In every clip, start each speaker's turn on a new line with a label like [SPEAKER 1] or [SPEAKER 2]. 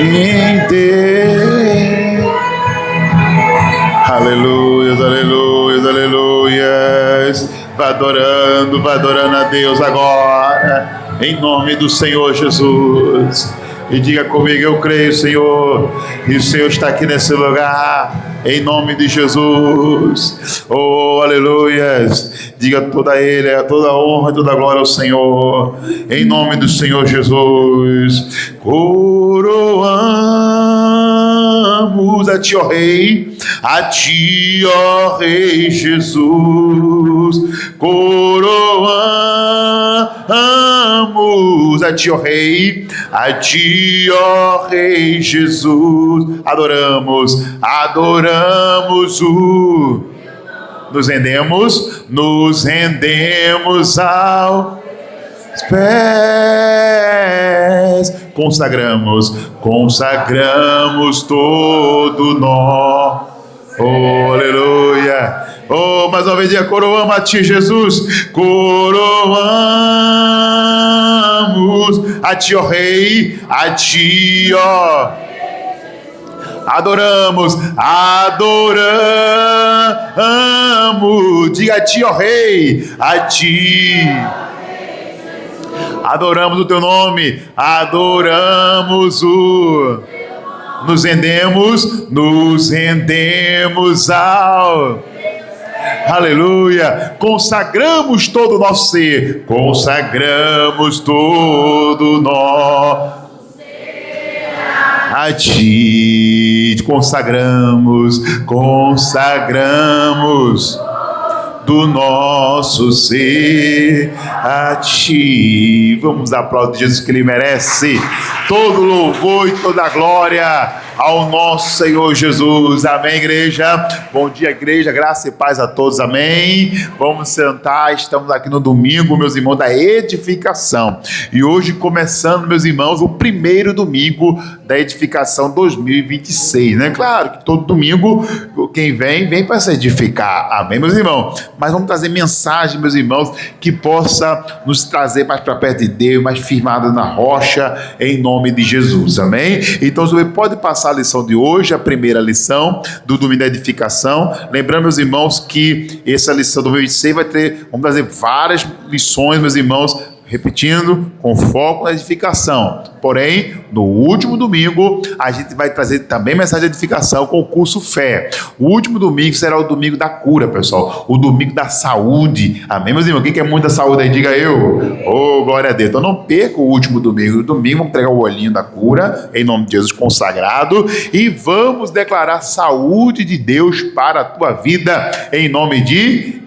[SPEAKER 1] em Deus. Aleluias, aleluias, aleluias. Vai adorando a Deus agora, em nome do Senhor Jesus. E diga comigo: eu creio, Senhor, e o Senhor está aqui nesse lugar, em nome de Jesus. Oh, aleluias. Diga toda a honra e toda a glória ao Senhor, em nome do Senhor Jesus. Coroamos a ti, ó Rei, a ti, ó Rei Jesus. Coroamos a ti, ó Rei, a ti, ó Rei Jesus. Adoramos o. Nos rendemos aos pés. Consagramos todo nós. Oh, aleluia. Oh, mais uma vez, diga: coroamos a ti, Jesus. Coroamos a ti, ó Rei, a ti, ó. Adoramos, diga: a ti, ó Rei, a ti. Adoramos o teu nome, nos rendemos ao. Aleluia. Consagramos todo o nosso ser, a ti. Consagramos do nosso ser a ti. Vamos aplaudir Jesus, que ele merece todo louvor e toda glória ao nosso Senhor Jesus. Amém, igreja? Bom dia, igreja, graça e paz a todos, amém? Vamos sentar, estamos aqui no domingo, meus irmãos, da edificação, e hoje começando, meus irmãos, o primeiro domingo da edificação 2026, né? Claro que todo domingo quem vem para se edificar, amém, meus irmãos? Mas vamos trazer mensagem, meus irmãos, que possa nos trazer mais para perto de Deus, mais firmados na rocha, em nome de Jesus, amém? Então você pode passar a lição de hoje, a primeira lição do domingo da edificação. Lembrando, meus irmãos, que essa lição do 2026 vamos trazer várias lições, meus irmãos, repetindo, com foco na edificação. Porém, no último domingo, a gente vai trazer também mensagem de edificação com o curso Fé. O último domingo será o domingo da cura, pessoal. O domingo da saúde. Amém, meus irmãos? Quem quer muito da saúde aí, diga eu. Oh, glória a Deus. Então não perca o último domingo. No domingo vamos entregar o olhinho da cura, em nome de Jesus consagrado. E vamos declarar saúde de Deus para a tua vida, em nome de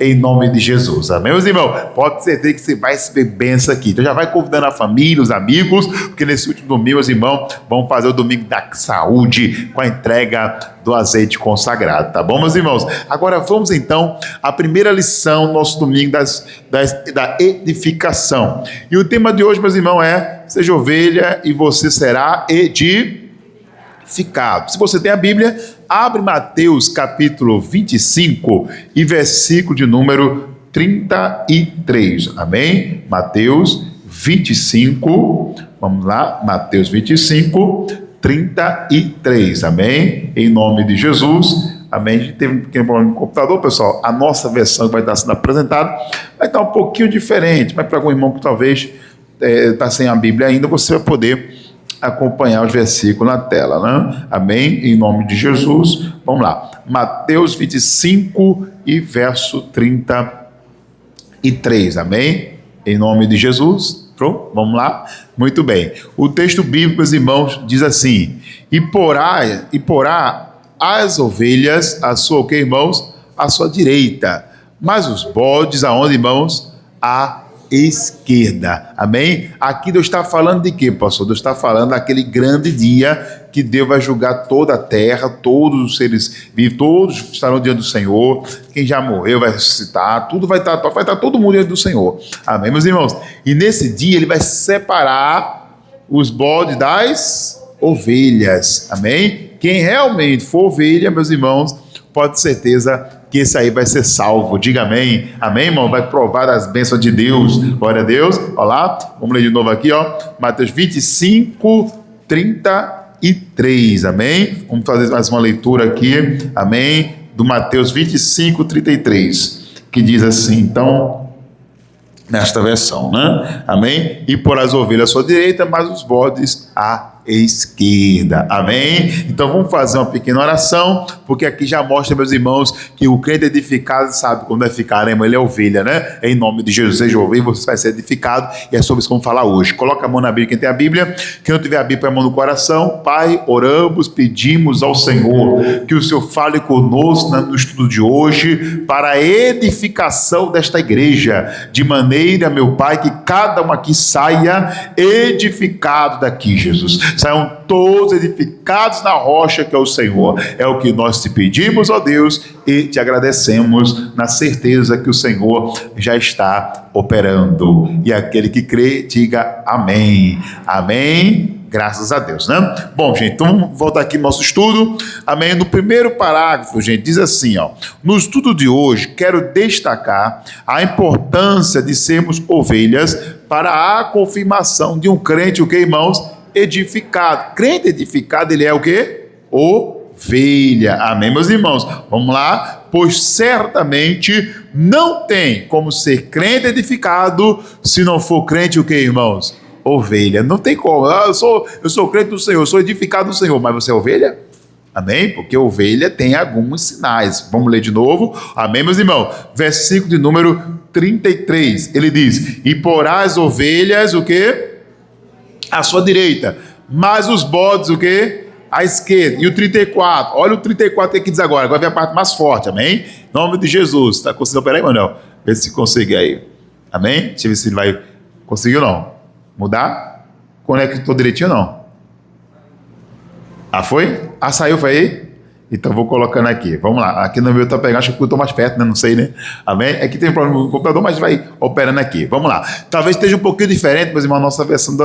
[SPEAKER 1] Jesus. Amém, meus irmãos? Pode ter certeza que você vai receber bênção aqui. Então já vai convidando a família, os amigos, porque nesse último domingo, meus irmãos, vamos fazer o domingo da saúde com a entrega do azeite consagrado, tá bom, meus irmãos? Agora vamos então à primeira lição, nosso domingo da edificação. E o tema de hoje, meus irmãos, é: seja ovelha e você será edificado. Se você tem a Bíblia, abre Mateus capítulo 25 e versículo de número 33, amém? Mateus 25, vamos lá, Mateus 25, 33, amém? Em nome de Jesus, amém? A gente teve um pequeno problema no computador, pessoal. A nossa versão que vai estar sendo apresentada vai estar um pouquinho diferente, mas para algum irmão que talvez está sem a Bíblia ainda, você vai poder acompanhar os versículos na tela, né? Amém? Em nome de Jesus, vamos lá. Mateus 25 e verso 33, amém? Em nome de Jesus. Pronto, vamos lá? Muito bem. O texto bíblico, meus irmãos, diz assim: e porá as ovelhas a sua, o que, irmãos? A sua direita, mas os bodes aonde, irmãos? À esquerda, amém? Aqui Deus está falando de quê, pastor? Deus está falando daquele grande dia que Deus vai julgar toda a terra, todos os seres vivos, todos estarão diante do Senhor. Quem já morreu vai ressuscitar, tudo vai estar todo mundo diante do Senhor, amém, meus irmãos? E nesse dia ele vai separar os bodes das ovelhas, amém? Quem realmente for ovelha, meus irmãos, pode ter certeza que esse aí vai ser salvo. Diga amém. Amém, irmão? Vai provar as bênçãos de Deus. Glória a Deus. Olha lá, vamos ler de novo aqui, ó. Mateus 25, 33. 33, amém? Vamos fazer mais uma leitura aqui, amém? Do Mateus 25, 33, que diz assim, então, nesta versão, né? Amém? E por as ovelhas à sua direita, mas os bodes à esquerda, amém? Então vamos fazer uma pequena oração, porque aqui já mostra, meus irmãos, que o crente edificado sabe como vai ficar, né, irmão? Ele é ovelha, né? Em nome de Jesus, seja ovelha, você vai ser edificado, e é sobre isso que vamos falar hoje. Coloca a mão na Bíblia, quem tem a Bíblia, quem não tiver a Bíblia, põe a mão no coração. Pai, oramos, pedimos ao Senhor que o Senhor fale conosco no estudo de hoje, para a edificação desta igreja, de maneira, meu Pai, que cada um aqui saia edificado daqui, Jesus. Saiam todos edificados na rocha que é o Senhor. É o que nós te pedimos, ó Deus, e te agradecemos na certeza que o Senhor já está operando. E aquele que crê, diga amém. Amém. Graças a Deus, né? Bom, gente, então vamos voltar aqui no nosso estudo. Amém? No primeiro parágrafo, gente, diz assim, ó. No estudo de hoje, quero destacar a importância de sermos ovelhas para a confirmação de um crente, o que, irmãos? Edificado. Crente edificado, ele é o quê? Ovelha. Amém, meus irmãos? Vamos lá. Pois certamente não tem como ser crente edificado se não for crente o quê, irmãos? Ovelha. Não tem como. Eu sou crente do Senhor, eu sou edificado do Senhor, mas você é ovelha? Amém? Porque ovelha tem alguns sinais. Vamos ler de novo. Amém, meus irmãos? Versículo de número 33. Ele diz: e porás ovelhas, o quê? À sua direita, mas os bodes, o quê? À esquerda. E o 34, olha o 34 tem que dizer agora vem a parte mais forte, amém? Em nome de Jesus, tá conseguindo operar aí, Manuel? Vê se consegue aí, amém? Deixa eu ver se ele vai conseguir ou não. Mudar? Conectou direitinho ou não? Ah, foi? Ah, saiu, foi aí? Então vou colocando aqui, vamos lá. Aqui no meu tá pegando, acho que eu estou mais perto, né? Não sei, né? Amém? Aqui tem um problema no computador, mas vai operando aqui. Vamos lá. Talvez esteja um pouquinho diferente, mas a nossa versão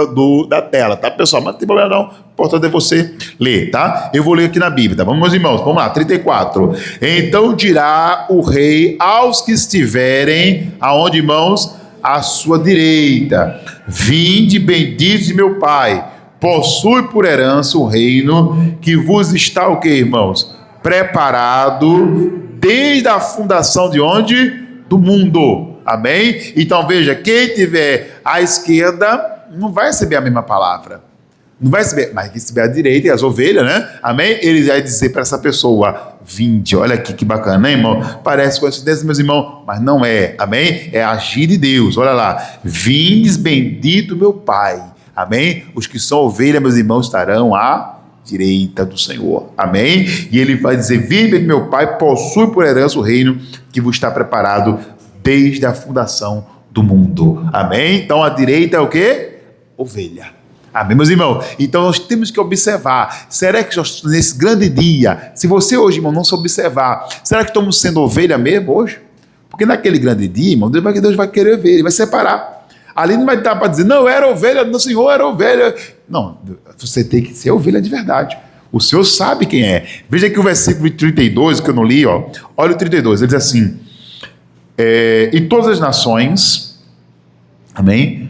[SPEAKER 1] da tela, tá, pessoal? Mas não tem problema não. O importante é você ler, tá? Eu vou ler aqui na Bíblia, tá? Vamos, meus irmãos, vamos lá. 34. Então dirá o rei aos que estiverem, aonde, irmãos? À sua direita. Vinde, benditos de meu Pai. Possui por herança o reino que vos está o que, irmãos? Preparado desde a fundação de onde? Do mundo. Amém? Então veja, quem tiver à esquerda não vai receber a mesma palavra. Não vai receber, mas quem estiver à direita, e as ovelhas, né? Amém? Ele vai dizer para essa pessoa: vinde, olha aqui que bacana, né, irmão? Parece coincidência, meus irmãos, mas não é. Amém? É agir de Deus, olha lá. Vindes, bendito meu Pai. Amém? Os que são ovelhas, meus irmãos, estarão à direita do Senhor. Amém? E ele vai dizer: vinde, meu Pai, possui por herança o reino que vos está preparado desde a fundação do mundo. Amém? Então a direita é o quê? Ovelha. Amém, meus irmãos? Então nós temos que observar. Será que nesse grande dia, se você hoje, irmão, não se observar, será que estamos sendo ovelha mesmo hoje? Porque naquele grande dia, irmão, Deus vai querer ver, ele vai separar. Ali não vai estar para dizer: não, eu era ovelha do Senhor, era ovelha. Não, você tem que ser ovelha de verdade. O Senhor sabe quem é. Veja aqui o versículo 32, que eu não li, ó. Olha o 32, ele diz assim: e todas as nações, amém?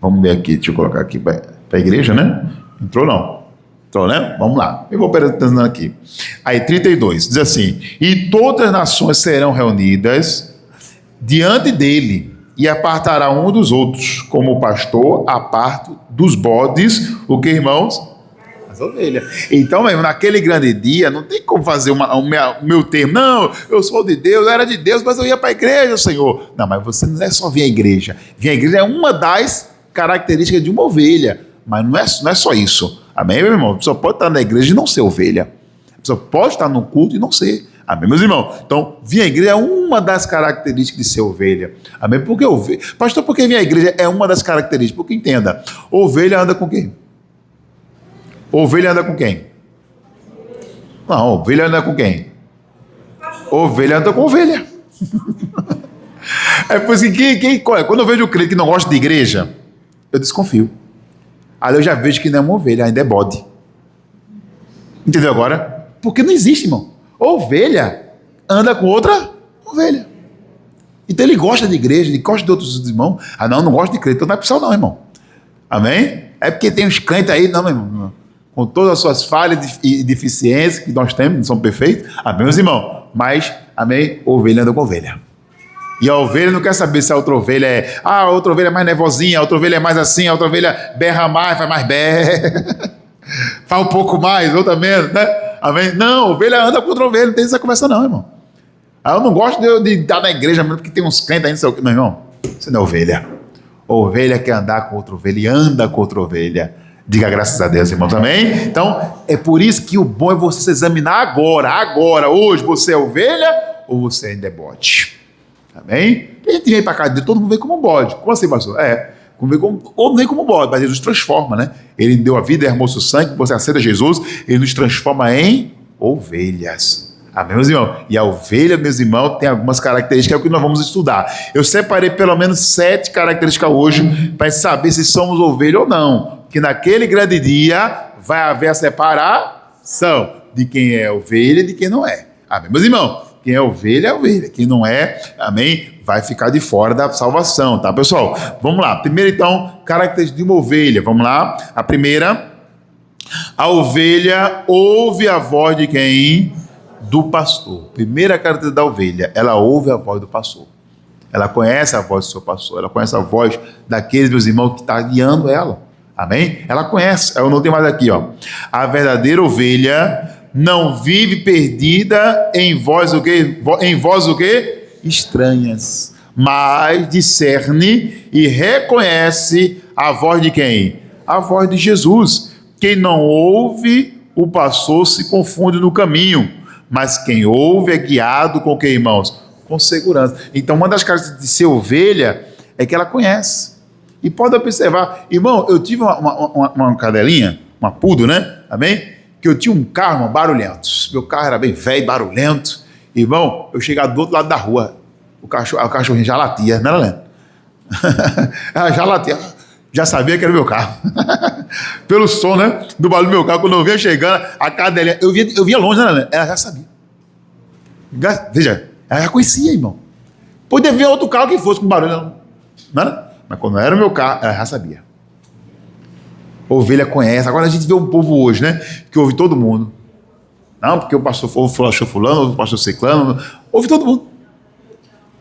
[SPEAKER 1] Vamos ver aqui, deixa eu colocar aqui para a igreja, né? Entrou não? Entrou, né? Vamos lá, eu vou apresentando aqui. Aí 32, diz assim: e todas as nações serão reunidas diante dele, e apartará um dos outros, como o pastor aparta dos bodes, o que, irmãos? As ovelhas. Então, mesmo, naquele grande dia, não tem como fazer o meu termo. Não, eu sou de Deus, eu era de Deus, mas eu ia para a igreja, Senhor. Não, mas você não é só vir à igreja. Vir à igreja é uma das características de uma ovelha, mas não é só isso. Amém, meu irmão? A pessoa pode estar na igreja e não ser ovelha. A pessoa pode estar no culto e não ser. Amém, meus irmãos? Então, vir à igreja é uma das características de ser ovelha. Amém? Porque ovelha. Pastor, por que vir à igreja é uma das características? Porque entenda, ovelha anda com quem? Ovelha anda com quem? Não, ovelha anda com quem? Ovelha anda com ovelha. É por isso que quando eu vejo o crente que não gosta de igreja, eu desconfio. Aí eu já vejo que não é uma ovelha, ainda é bode. Entendeu agora? Porque não existe, irmão. Ovelha anda com outra ovelha. Então ele gosta de igreja, ele gosta de outros irmãos. Ah, não gosta de crente, então não é opção não, irmão. Amém? É porque tem uns crentes aí, não, meu irmão. com todas as suas falhas e deficiências que nós temos, não somos perfeitos, amém, meus irmãos? Mas, amém, ovelha anda com ovelha. E a ovelha não quer saber se a outra ovelha a outra ovelha é mais nervosinha, a outra ovelha é mais assim, a outra ovelha berra mais, faz mais berra, faz um pouco mais, outra menos, né? Amém? Não, a ovelha anda com outra ovelha, não tem essa conversa não, irmão. Eu não gosto de estar na igreja mesmo, porque tem uns crentes aí, não sei o que. Meu irmão, você não é ovelha. A ovelha quer andar com outra ovelha e anda com outra ovelha. Diga graças a Deus, irmãos, amém? Então, é por isso que o bom é você se examinar agora, hoje, você é ovelha ou você ainda é bode? Amém? A gente vem para cá de Deus, todo mundo vem como bode. Como assim, pastor? Ou vem como bode, mas ele nos transforma, né? Ele deu a vida, derramou seu sangue, você aceita Jesus, ele nos transforma em ovelhas. Amém, meus irmãos? E a ovelha, meus irmãos, tem algumas características, é o que nós vamos estudar. Eu separei pelo menos 7 características hoje para saber se somos ovelha ou não. Que naquele grande dia vai haver a separação de quem é ovelha e de quem não é. Amém, meus irmãos? Quem é ovelha, quem não é, amém, vai ficar de fora da salvação, tá, pessoal? Vamos lá. Primeiro, então, característica de uma ovelha. Vamos lá. A primeira, a ovelha ouve a voz de quem? Do pastor. Primeira característica da ovelha, ela ouve a voz do pastor. Ela conhece a voz do seu pastor, ela conhece a voz daqueles meus irmãos que está guiando ela. Amém? Ela conhece. Eu não tenho mais aqui, ó. A verdadeira ovelha não vive perdida em voz o quê? Em voz o quê? Estranhas, mas discerne e reconhece a voz de quem? A voz de Jesus. Quem não ouve o pastor se confunde no caminho, mas quem ouve é guiado com o que, irmãos? Com segurança. Então, uma das características de ser ovelha é que ela conhece. E pode observar, irmão, eu tive uma cadelinha, uma poodle, né? Amém? Que eu tinha um carro barulhento. Meu carro era bem velho, barulhento. Irmão, eu chegava do outro lado da rua, o cachorrinho já latia, né, Lelê? Ela já latia, já sabia que era o meu carro. Pelo som, né, do barulho do meu carro, quando eu vinha chegando, a cadelinha, eu via longe, né, Lelê? Ela já sabia. Veja, ela já conhecia, irmão. Podia ver outro carro que fosse com barulho, não era? Mas quando era o meu carro, ela já sabia. Ovelha conhece. Agora a gente vê um povo hoje, né? Que ouve todo mundo. Não, porque o pastor achou fulano, o pastor ciclano. Ouve todo mundo.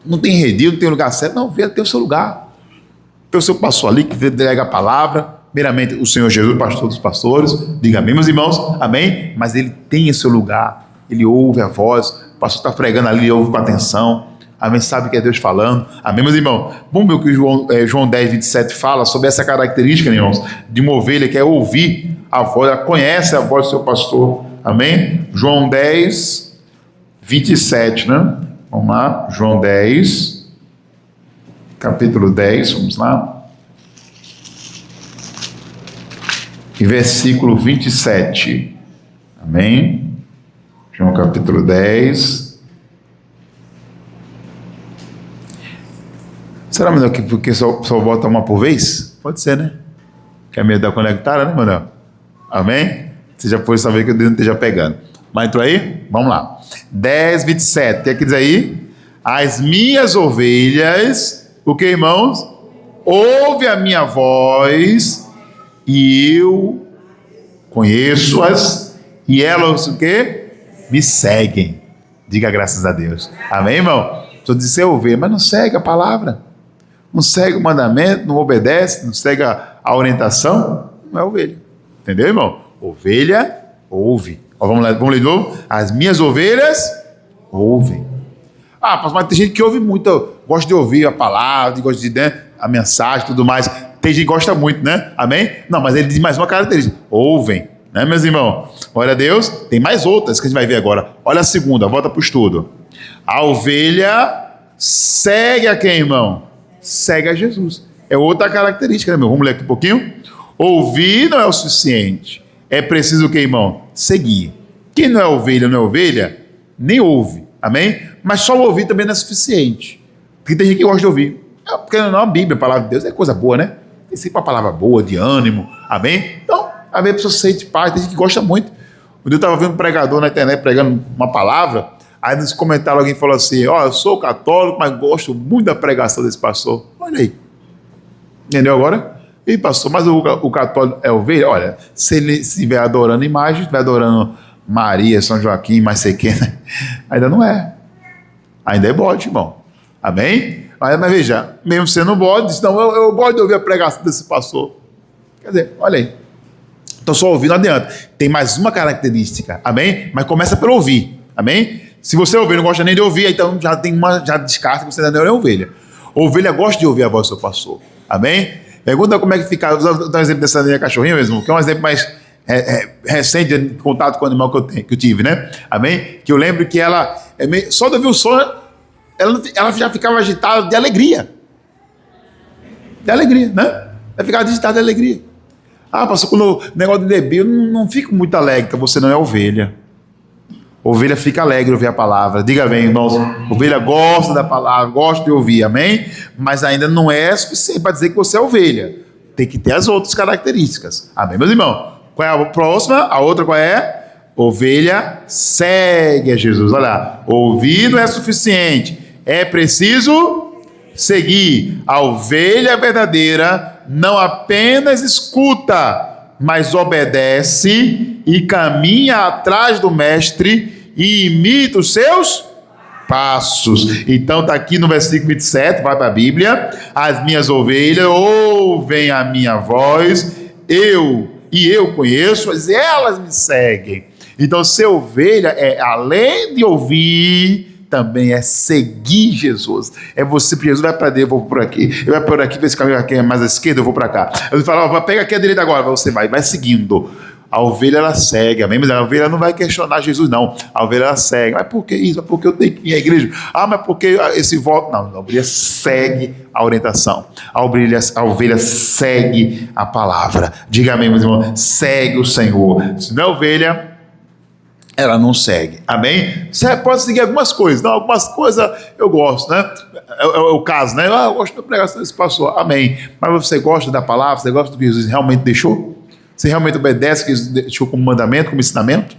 [SPEAKER 1] Não tem redil, não tem lugar certo. Não, ovelha tem o seu lugar. Tem o seu pastor ali que delega a palavra. Primeiramente, o Senhor Jesus, pastor dos pastores. Diga amém, meus irmãos. Amém? Mas ele tem o seu lugar. Ele ouve a voz. O pastor está pregando ali, ele ouve com atenção. Amém? Sabe que é Deus falando. Amém, meus irmãos? Vamos ver o que João 10, 27 fala sobre essa característica, irmãos, de uma ovelha que é ouvir a voz, ela conhece a voz do seu pastor. Amém? João 10, 27, né? Vamos lá. João 10, capítulo 10, vamos lá. E versículo 27. Amém? João capítulo 10. Será, Manuel, que porque só bota uma por vez? Pode ser, né? Que é medo da conectada, né, Manuel? Amém? Você já pode saber que Deus não esteja pegando. Mas entrou aí? Vamos lá. 10, 27. Tem que dizer aí? As minhas ovelhas, o que, irmãos? Ouve a minha voz e eu conheço-as e elas, o quê? Me seguem. Diga graças a Deus. Amém, irmão? Estou dizendo ser ovelha, mas não segue a palavra. Não segue o mandamento, não obedece, não segue a orientação, não é ovelha. Entendeu, irmão? Ovelha, ouve. Ó, vamos ler de novo? As minhas ovelhas ouvem. Mas tem gente que ouve muito, gosta de ouvir a palavra, gosta de, né, a mensagem e tudo mais. Tem gente que gosta muito, né? Amém? Não, mas ele diz mais uma característica. Ouvem, né, meus irmãos? Glória a Deus. Tem mais outras que a gente vai ver agora. Olha a segunda, volta para o estudo. A ovelha segue a quem, irmão? Segue a Jesus. É outra característica, né, meu? Vamos ler aqui um pouquinho. Ouvir não é o suficiente. É preciso o que, irmão? Seguir. Quem não é ovelha, nem ouve. Amém? Mas só ouvir também não é suficiente. Porque tem gente que gosta de ouvir. Porque não é a Bíblia, a palavra de Deus é coisa boa, né? Tem sempre uma palavra boa, de ânimo. Amém? Então, às vezes a pessoa sente paz, tem gente que gosta muito. Um dia eu estava vendo um pregador na internet pregando uma palavra. Aí nos comentários alguém falou assim, eu sou católico, mas gosto muito da pregação desse pastor. Olha aí. Entendeu agora? E pastor, mas o católico é ovelha? Olha, se ele estiver adorando imagem, estiver adorando Maria, São Joaquim, mais sei quem, né? Ainda não é. Ainda é bode, irmão. Amém? Mas veja, mesmo sendo bode, diz, não, eu gosto de ouvir a pregação desse pastor. Quer dizer, olha aí. Então só ouvir não adianta. Tem mais uma característica, amém? Mas começa pelo ouvir, amém? Se você ouvir não gosta nem de ouvir, então já descarta que você ainda não é ovelha. Ovelha gosta de ouvir a voz do seu pastor, amém? Pergunta como é que fica. Vou dar um exemplo dessa minha cachorrinha mesmo, que é um exemplo mais recente de contato com o animal que eu tive, né? Amém? Que eu lembro que ela, só de ouvir o som, ela já ficava agitada de alegria. De alegria, né? Ela ficava agitada de alegria. Ah, pastor, quando o negócio de beber, eu não fico muito alegre, então você não é ovelha. Ovelha fica alegre ouvir a palavra. Diga bem, irmãos. Ovelha gosta da palavra, gosta de ouvir, amém? Mas ainda não é suficiente para dizer que você é ovelha. Tem que ter as outras características. Amém, meus irmãos? Qual é a próxima? A outra qual é? Ovelha segue a Jesus. Olha lá. Ouvir não é suficiente. É preciso seguir. A ovelha verdadeira não apenas escuta, mas obedece e caminha atrás do mestre e imita os seus passos. Então está aqui no versículo 27, vai para a Bíblia. As minhas ovelhas ouvem a minha voz, eu conheço, mas elas me seguem. Então ser ovelha é, além de ouvir, também é seguir Jesus. É você, Jesus vai para dentro, eu vou por aqui. Ele vai por aqui, esse caminho aqui é mais à esquerda, eu vou para cá. Eu falo, pega aqui a direita agora, você vai seguindo. A ovelha, ela segue, amém? Mas a ovelha não vai questionar Jesus, não. A ovelha, ela segue. Mas por que isso? Mas por que eu tenho que ir à igreja? Ah, mas por que esse voto? Não, a ovelha segue a orientação. A ovelha segue a palavra. Diga amém, meus irmãos. Segue o Senhor. Se não é ovelha, ela não segue, amém? Você pode seguir algumas coisas, não, algumas coisas eu gosto, né? É o caso, né? Eu gosto da pregação desse pastor, amém. Mas você gosta da palavra, você gosta do que Jesus realmente deixou? Você realmente obedece o que Jesus deixou como mandamento, como ensinamento?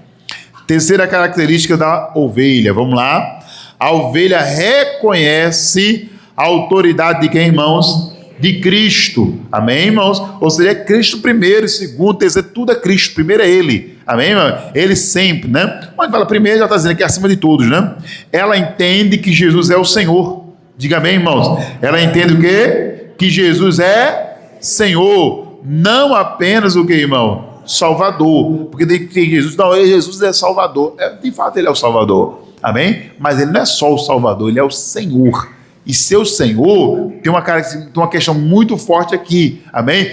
[SPEAKER 1] Terceira característica da ovelha, vamos lá. A ovelha reconhece a autoridade de quem, irmãos? De Cristo, amém, irmãos? Ou seja, é Cristo primeiro, segundo, terceiro, tudo é Cristo, primeiro é Ele, amém, irmão? Ele sempre, né? Quando fala primeiro, já está dizendo que é acima de todos, né? Ela entende que Jesus é o Senhor, diga bem, irmãos? Ela entende o quê? Que Jesus é Senhor, não apenas o que, irmão? Salvador, porque tem Jesus, não, Jesus é Salvador, de fato Ele é o Salvador, amém? Mas Ele não é só o Salvador, Ele é o Senhor. E seu Senhor tem uma questão muito forte aqui, amém?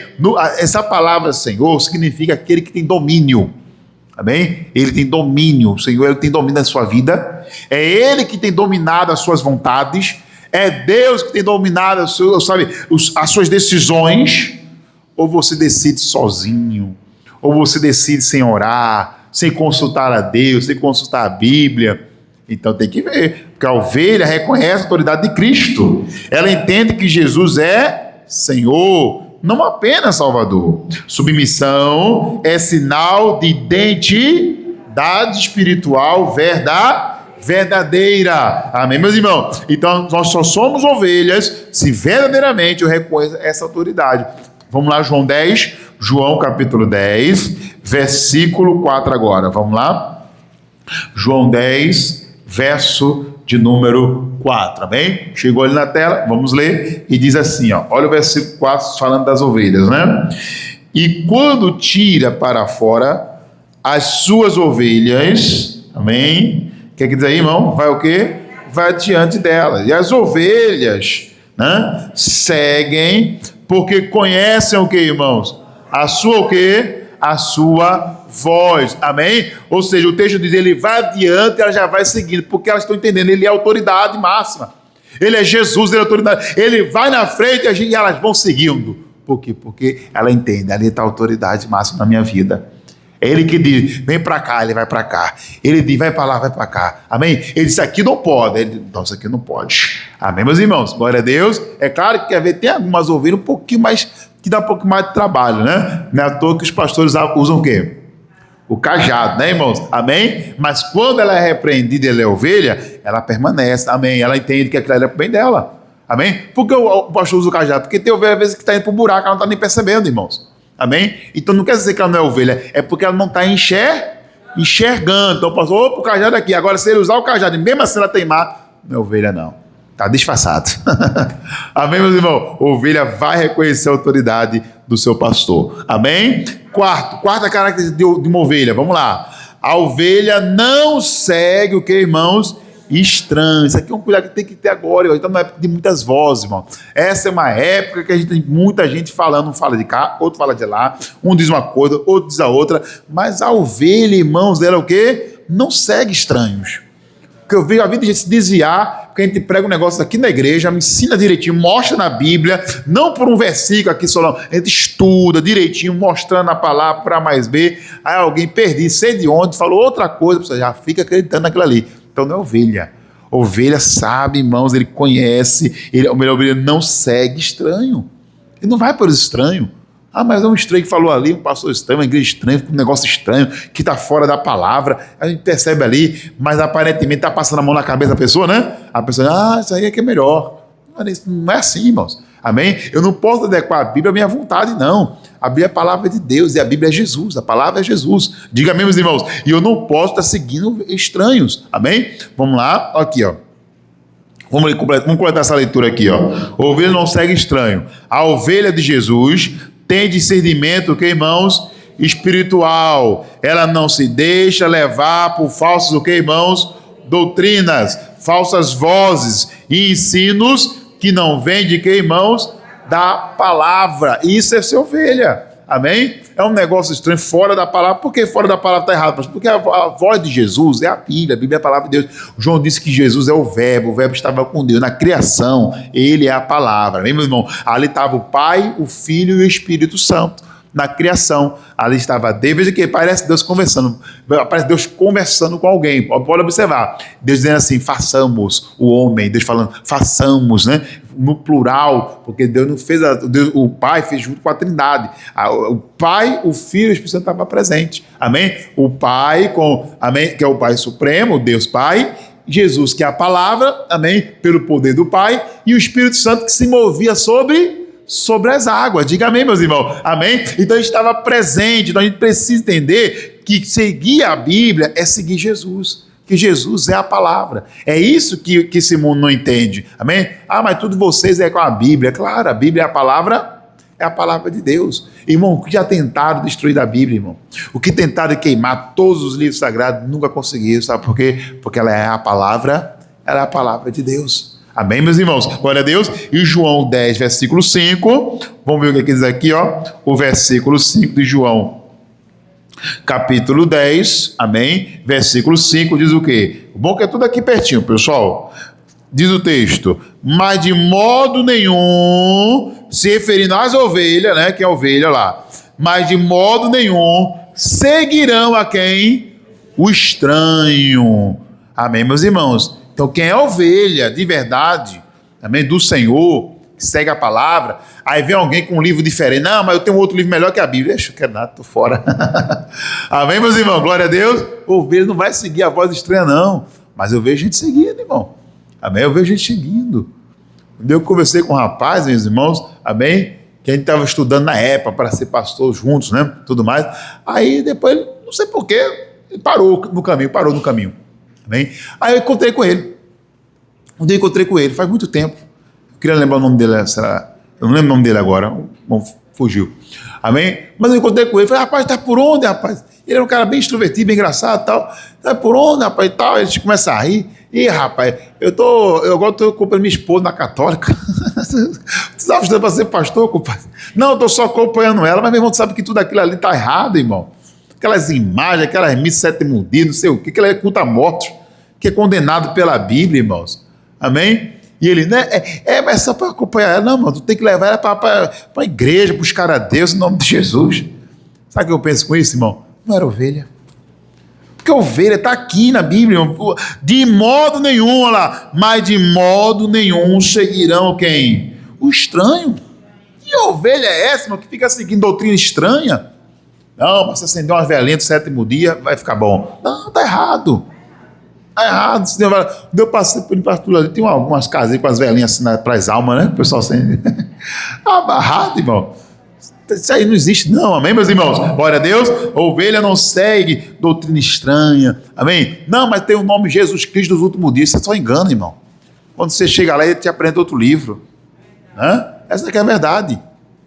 [SPEAKER 1] Essa palavra Senhor significa aquele que tem domínio, amém? Ele tem domínio, o Senhor, Ele tem domínio da sua vida, é Ele que tem dominado as suas vontades, é Deus que tem dominado as suas decisões. Ou você decide sozinho, ou você decide sem orar, sem consultar a Deus, sem consultar a Bíblia. Então tem que ver, porque a ovelha reconhece a autoridade de Cristo. Ela entende que Jesus é Senhor, não apenas Salvador. Submissão é sinal de identidade espiritual verdadeira. Amém, meus irmãos? Então nós só somos ovelhas se verdadeiramente eu reconheço essa autoridade. Vamos lá, João capítulo 10, versículo 4 agora. Vamos lá? João 10, verso de número 4, amém? Chegou ali na tela, vamos ler, e diz assim, ó, olha o versículo 4 falando das ovelhas, né? E quando tira para fora as suas ovelhas, amém? Quer dizer aí, irmão? Vai o quê? Vai diante delas. E as ovelhas, né? Seguem, porque conhecem o que, irmãos? A sua o quê? A sua voz, amém? Ou seja, o texto diz, ele vai adiante, ela já vai seguindo, porque elas estão entendendo, ele é a autoridade máxima, ele é Jesus, ele é a autoridade, ele vai na frente e elas vão seguindo. Por quê? Porque ela entende, ali está a autoridade máxima na minha vida. É ele que diz, vem para cá, ele vai para cá. Ele diz, vai para lá, vai para cá. Amém? Ele disse, aqui não pode. Ele diz, não, isso aqui não pode. Amém, meus irmãos? Glória a Deus. É claro que quer ver, tem algumas ovelhas um pouquinho mais, que dá um pouco mais de trabalho, né? Não é à toa que os pastores usam o quê? O cajado, né, irmãos? Amém? Mas quando ela é repreendida e ela é ovelha, ela permanece. Amém? Ela entende que aquilo é para o bem dela. Amém? Por que o pastor usa o cajado? Porque tem ovelha às vezes que está indo para o buraco, ela não está nem percebendo, irmãos. Amém? Então não quer dizer que ela não é ovelha, é porque ela não está enxergando. Então o pastor, opa, o cajado aqui. Agora, se ele usar o cajado e mesmo assim ela teimar, não é ovelha não. Está disfarçado. Amém, meus irmãos? Ovelha vai reconhecer a autoridade do seu pastor. Amém? Quarta característica de uma ovelha. Vamos lá. A ovelha não segue o que, irmãos? Estranho. Isso aqui é um cuidado que tem que ter agora. Então, não é época de muitas vozes, irmão. Essa é uma época que a gente tem muita gente falando. Um fala de cá, outro fala de lá. Um diz uma coisa, outro diz a outra. Mas a ovelha, irmãos, ela é o quê? Não segue estranhos. Porque eu vejo a vida de gente se desviar, porque a gente prega um negócio aqui na igreja, me ensina direitinho, mostra na Bíblia, não por um versículo aqui só não, a gente estuda direitinho, mostrando a palavra para mais ver, aí alguém perdi, sei de onde, falou outra coisa, você já fica acreditando naquilo ali. Então não é ovelha. Ovelha sabe, irmãos, ele conhece, a ovelha não segue estranho. Ele não vai para os estranhos. Ah, mas é um estranho que falou ali, um pastor estranho, uma igreja estranha, um negócio estranho, que está fora da palavra. A gente percebe ali, mas aparentemente está passando a mão na cabeça da pessoa, né? A pessoa, isso aí é que é melhor. Não é assim, irmãos. Amém? Eu não posso adequar a Bíblia à minha vontade, não. A Bíblia é a palavra de Deus e a Bíblia é Jesus. A palavra é Jesus. Diga amém, meus irmãos. E eu não posso estar seguindo estranhos. Amém? Vamos lá, aqui, ó. Vamos completar essa leitura aqui, ó. A ovelha não segue estranho. A ovelha de Jesus tem discernimento, que, irmãos? Espiritual. Ela não se deixa levar por falsos, o que, irmãos? Doutrinas, falsas vozes e ensinos que não vêm de que, irmãos? Da palavra. Isso é ser ovelha. Amém? É um negócio estranho, fora da palavra. Por que fora da palavra está errado? Porque a voz de Jesus é a Bíblia é a palavra de Deus. João disse que Jesus é o verbo estava com Deus. Na criação, ele é a palavra. Amém, meu irmão? Ali estava o Pai, o Filho e o Espírito Santo. Na criação, ali estava Deus. Veja que parece Deus conversando. Parece Deus conversando com alguém. Pode observar. Deus dizendo assim, façamos o homem. Deus falando, façamos, né? No plural, porque Deus não fez, o Pai fez junto com a Trindade. O Pai, o Filho e o Espírito Santo estavam presentes. Amém? O Pai, amém? Que é o Pai Supremo, Deus Pai. Jesus, que é a palavra, amém? Pelo poder do Pai. E o Espírito Santo que se movia sobre as águas. Diga amém, meus irmãos. Amém? Então a gente estava presente. Então a gente precisa entender que seguir a Bíblia é seguir Jesus. Que Jesus é a palavra. É isso que esse mundo não entende. Amém? Ah, mas tudo vocês é com a Bíblia. Claro, a Bíblia é a palavra de Deus. Irmão, o que já tentaram destruir a Bíblia, irmão? O que tentaram queimar todos os livros sagrados, nunca conseguiram. Sabe por quê? Porque ela é a palavra de Deus. Amém, meus irmãos? Glória a Deus. E João 10, versículo 5. Vamos ver o que diz aqui, ó. O versículo 5 de João. Capítulo 10, amém? Versículo 5 diz o quê? O bom que é tudo aqui pertinho, pessoal. Diz o texto, mas de modo nenhum, se referindo às ovelhas, né? Que é a ovelha lá. Mas de modo nenhum seguirão a quem? O estranho. Amém, meus irmãos? Então, quem é ovelha de verdade, amém? Do Senhor, que segue a palavra, aí vem alguém com um livro diferente, não, mas eu tenho outro livro melhor que a Bíblia, deixa eu quero nada, tô fora. Amém, meus irmãos? Glória a Deus. O ovelha não vai seguir a voz estranha, não, mas eu vejo gente seguindo, irmão. Amém? Eu vejo gente seguindo. Eu conversei com um rapaz, meus irmãos, amém? Que a gente estava estudando na época para ser pastor juntos, né? Tudo mais. Aí depois, não sei porquê, ele parou no caminho. Amém? Aí eu encontrei com ele. Um dia eu encontrei com ele, faz muito tempo. Eu queria lembrar o nome dele, eu não lembro o nome dele agora, bom, fugiu. Amém? Mas eu encontrei com ele, falei, rapaz, tá por onde, rapaz? Ele era um cara bem extrovertido, bem engraçado e tal. Tá por onde, rapaz, e tal? A gente começa a rir. Ih, rapaz, eu agora estou acompanhando minha esposa na católica. Tu estava estudando para ser pastor, compadre? Não, eu estou só acompanhando ela, mas meu irmão, tu sabe que tudo aquilo ali está errado, irmão. Aquelas imagens, aquelas missas sétimo dia, não sei o que ela é culto a mortos, que é condenado pela Bíblia, irmãos. Amém? E ele, né? Mas só para acompanhar ela. Não, mano, tu tem que levar ela para a igreja, buscar a Deus em nome de Jesus. Sabe o que eu penso com isso, irmão? Não era ovelha. Porque ovelha está aqui na Bíblia. De modo nenhum, olha lá. Mas de modo nenhum seguirão quem? O estranho. Que ovelha é essa, irmão, que fica seguindo doutrina estranha? Não, mas se acender umas velhinhas do sétimo dia, vai ficar bom. Não, está errado. errado. Eu passei por pastor ali, tem algumas casinhas com as velhinhas assim para as almas, né? O pessoal sendo amarrado, irmão. Isso aí não existe, não, amém, meus irmãos? Glória a Deus. Ovelha não segue doutrina estranha, amém? Não, mas tem o nome Jesus Cristo dos últimos dias. Você só engana, irmão. Quando você chega lá, ele te apresenta outro livro, né? Essa aqui é a verdade.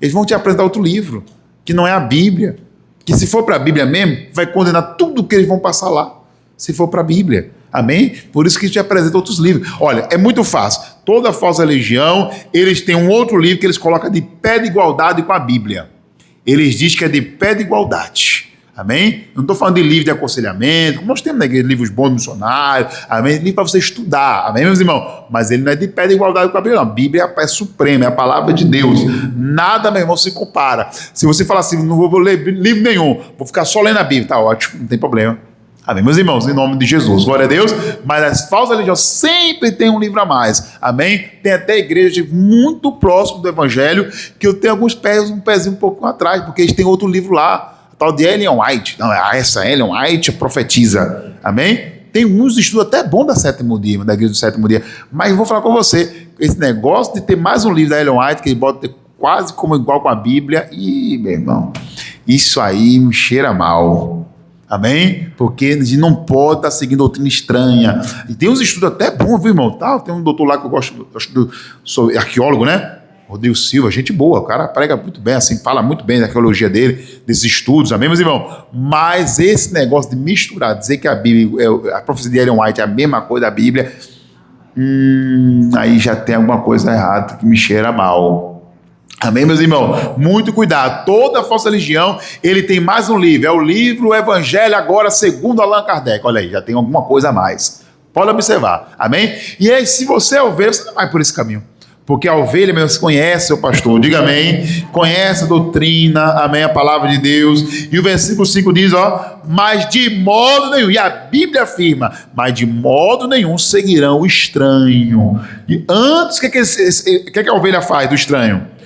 [SPEAKER 1] Eles vão te apresentar outro livro, que não é a Bíblia. Que se for para a Bíblia mesmo, vai condenar tudo que eles vão passar lá. Se for para a Bíblia, amém? Por isso que te apresenta outros livros. Olha, é muito fácil. Toda falsa religião, eles têm um outro livro que eles colocam de pé de igualdade com a Bíblia. Eles dizem que é de pé de igualdade. Amém? Não estou falando de livro de aconselhamento, como nós temos na igreja, livros bons missionários, amém? Livro para você estudar, amém, meus irmãos? Mas ele não é de pé de igualdade com a Bíblia, não. A Bíblia é suprema, é a palavra de Deus. Nada, meu irmão, se compara. Se você falar assim, não vou ler livro nenhum, vou ficar só lendo a Bíblia, tá ótimo, não tem problema. Amém, meus irmãos, em nome de Jesus, glória a Deus. Mas as falsas religiões sempre tem um livro a mais, amém? Tem até igreja muito próximo do Evangelho, que eu tenho alguns pés, um pezinho um pouco atrás, porque eles têm outro livro lá, tal de Ellen White. Não, essa Ellen White profetiza, amém? Tem uns estudos até bons da sétimo dia, da igreja do sétimo dia, mas eu vou falar com você, esse negócio de ter mais um livro da Ellen White, que ele bota quase como igual com a Bíblia, e, meu irmão, isso aí me cheira mal. Amém? Porque a gente não pode estar seguindo doutrina estranha. E tem uns estudos até bons, viu, irmão? Tá, tem um doutor lá que eu gosto sou arqueólogo, né? Rodrigo Silva, gente boa, o cara prega muito bem, assim, fala muito bem da arqueologia dele, desses estudos, amém, meus irmãos? Mas esse negócio de misturar, dizer que a Bíblia, a profecia de Ellen White é a mesma coisa da Bíblia, aí já tem alguma coisa errada que me cheira mal. Amém, meus irmãos? Muito cuidado. Toda falsa religião, ele tem mais um livro. É o livro Evangelho agora segundo Allan Kardec. Olha aí, já tem alguma coisa a mais. Pode observar. Amém? E aí, se você é ovelha, você não vai por esse caminho. Porque a ovelha, meu, você conhece o pastor. Diga amém. Conhece a doutrina. Amém? A palavra de Deus. E o versículo 5 diz, ó, mas de modo nenhum. E a Bíblia afirma, mas de modo nenhum seguirão o estranho. E antes, o que a ovelha faz do estranho?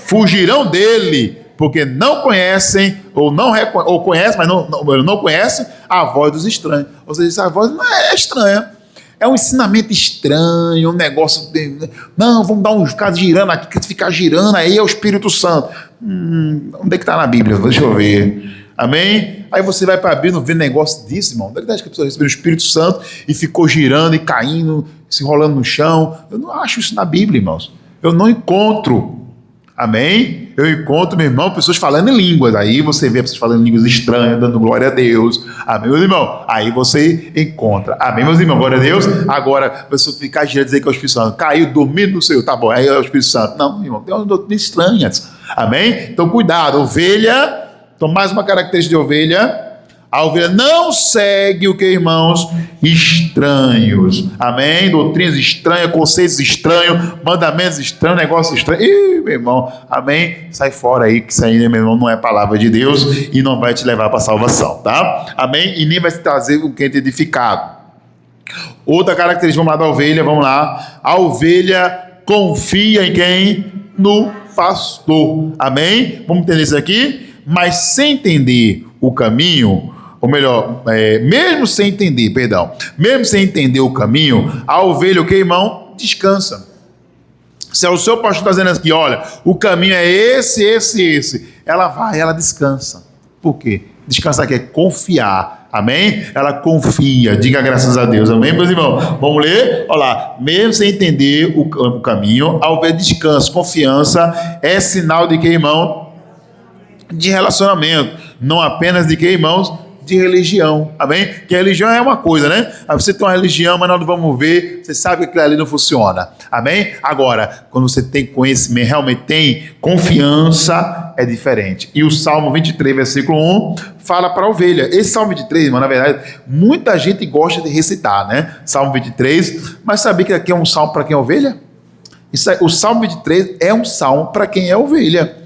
[SPEAKER 1] Fugirão dele, porque não conhecem, ou conhecem, mas não conhecem a voz dos estranhos. Ou seja, a voz não é estranha. É um ensinamento estranho, um negócio de... Não, vamos dar uns casos girando aqui, que ficar girando aí é o Espírito Santo. Onde é que está na Bíblia? Deixa eu ver. Amém? Aí você vai para a Bíblia e vê negócio disso, irmão. Onde é que a pessoa recebeu o Espírito Santo e ficou girando e caindo, se enrolando no chão? Eu não acho isso na Bíblia, irmãos. Eu não encontro. Amém? Eu encontro, meu irmão, pessoas falando em línguas. Aí você vê pessoas falando em línguas estranhas, dando glória a Deus. Amém, meus irmãos? Aí você encontra. Amém, meus irmãos? Glória a Deus. Agora, a pessoa ficar girando e dizer que é o Espírito Santo. Caiu, dormindo no seu. Tá bom, aí é o Espírito Santo. Não, meu irmão, tem umas doutrinas estranhas. Amém? Então, cuidado. Ovelha, então mais uma característica de ovelha. A ovelha não segue o que, irmãos? Estranhos. Amém? Doutrinas estranhas, conceitos estranhos, mandamentos estranhos, negócios estranhos. Ih, meu irmão, amém? Sai fora aí, que isso aí, meu irmão, não é palavra de Deus e não vai te levar para a salvação, tá? Amém? E nem vai te trazer um crente edificado. Outra característica, vamos lá, da ovelha, vamos lá. A ovelha confia em quem? No pastor. Amém? Vamos entender isso aqui? Mas sem entender o caminho... Ou melhor, mesmo sem entender o caminho, a ovelha, o que, irmão? Descansa. Se o seu pastor está dizendo aqui, olha, o caminho é esse, ela vai, ela descansa. Por quê? Descansar aqui é confiar, amém? Ela confia, diga graças a Deus, amém, meus irmãos? Vamos ler? Olha lá, mesmo sem entender o caminho, a ovelha descansa, confiança é sinal de que, irmão? De relacionamento, não apenas de que, irmãos? De religião, amém? Que a religião é uma coisa, né? Aí você tem uma religião, mas nós não vamos ver, você sabe que aquilo ali não funciona, amém? Agora, quando você tem conhecimento, realmente tem confiança, é diferente. E o Salmo 23, versículo 1, fala para a ovelha. Esse Salmo 23, irmão, na verdade, muita gente gosta de recitar, né? Salmo 23, mas sabia que aqui é um salmo para quem é ovelha? O Salmo 23 é um salmo para quem é ovelha.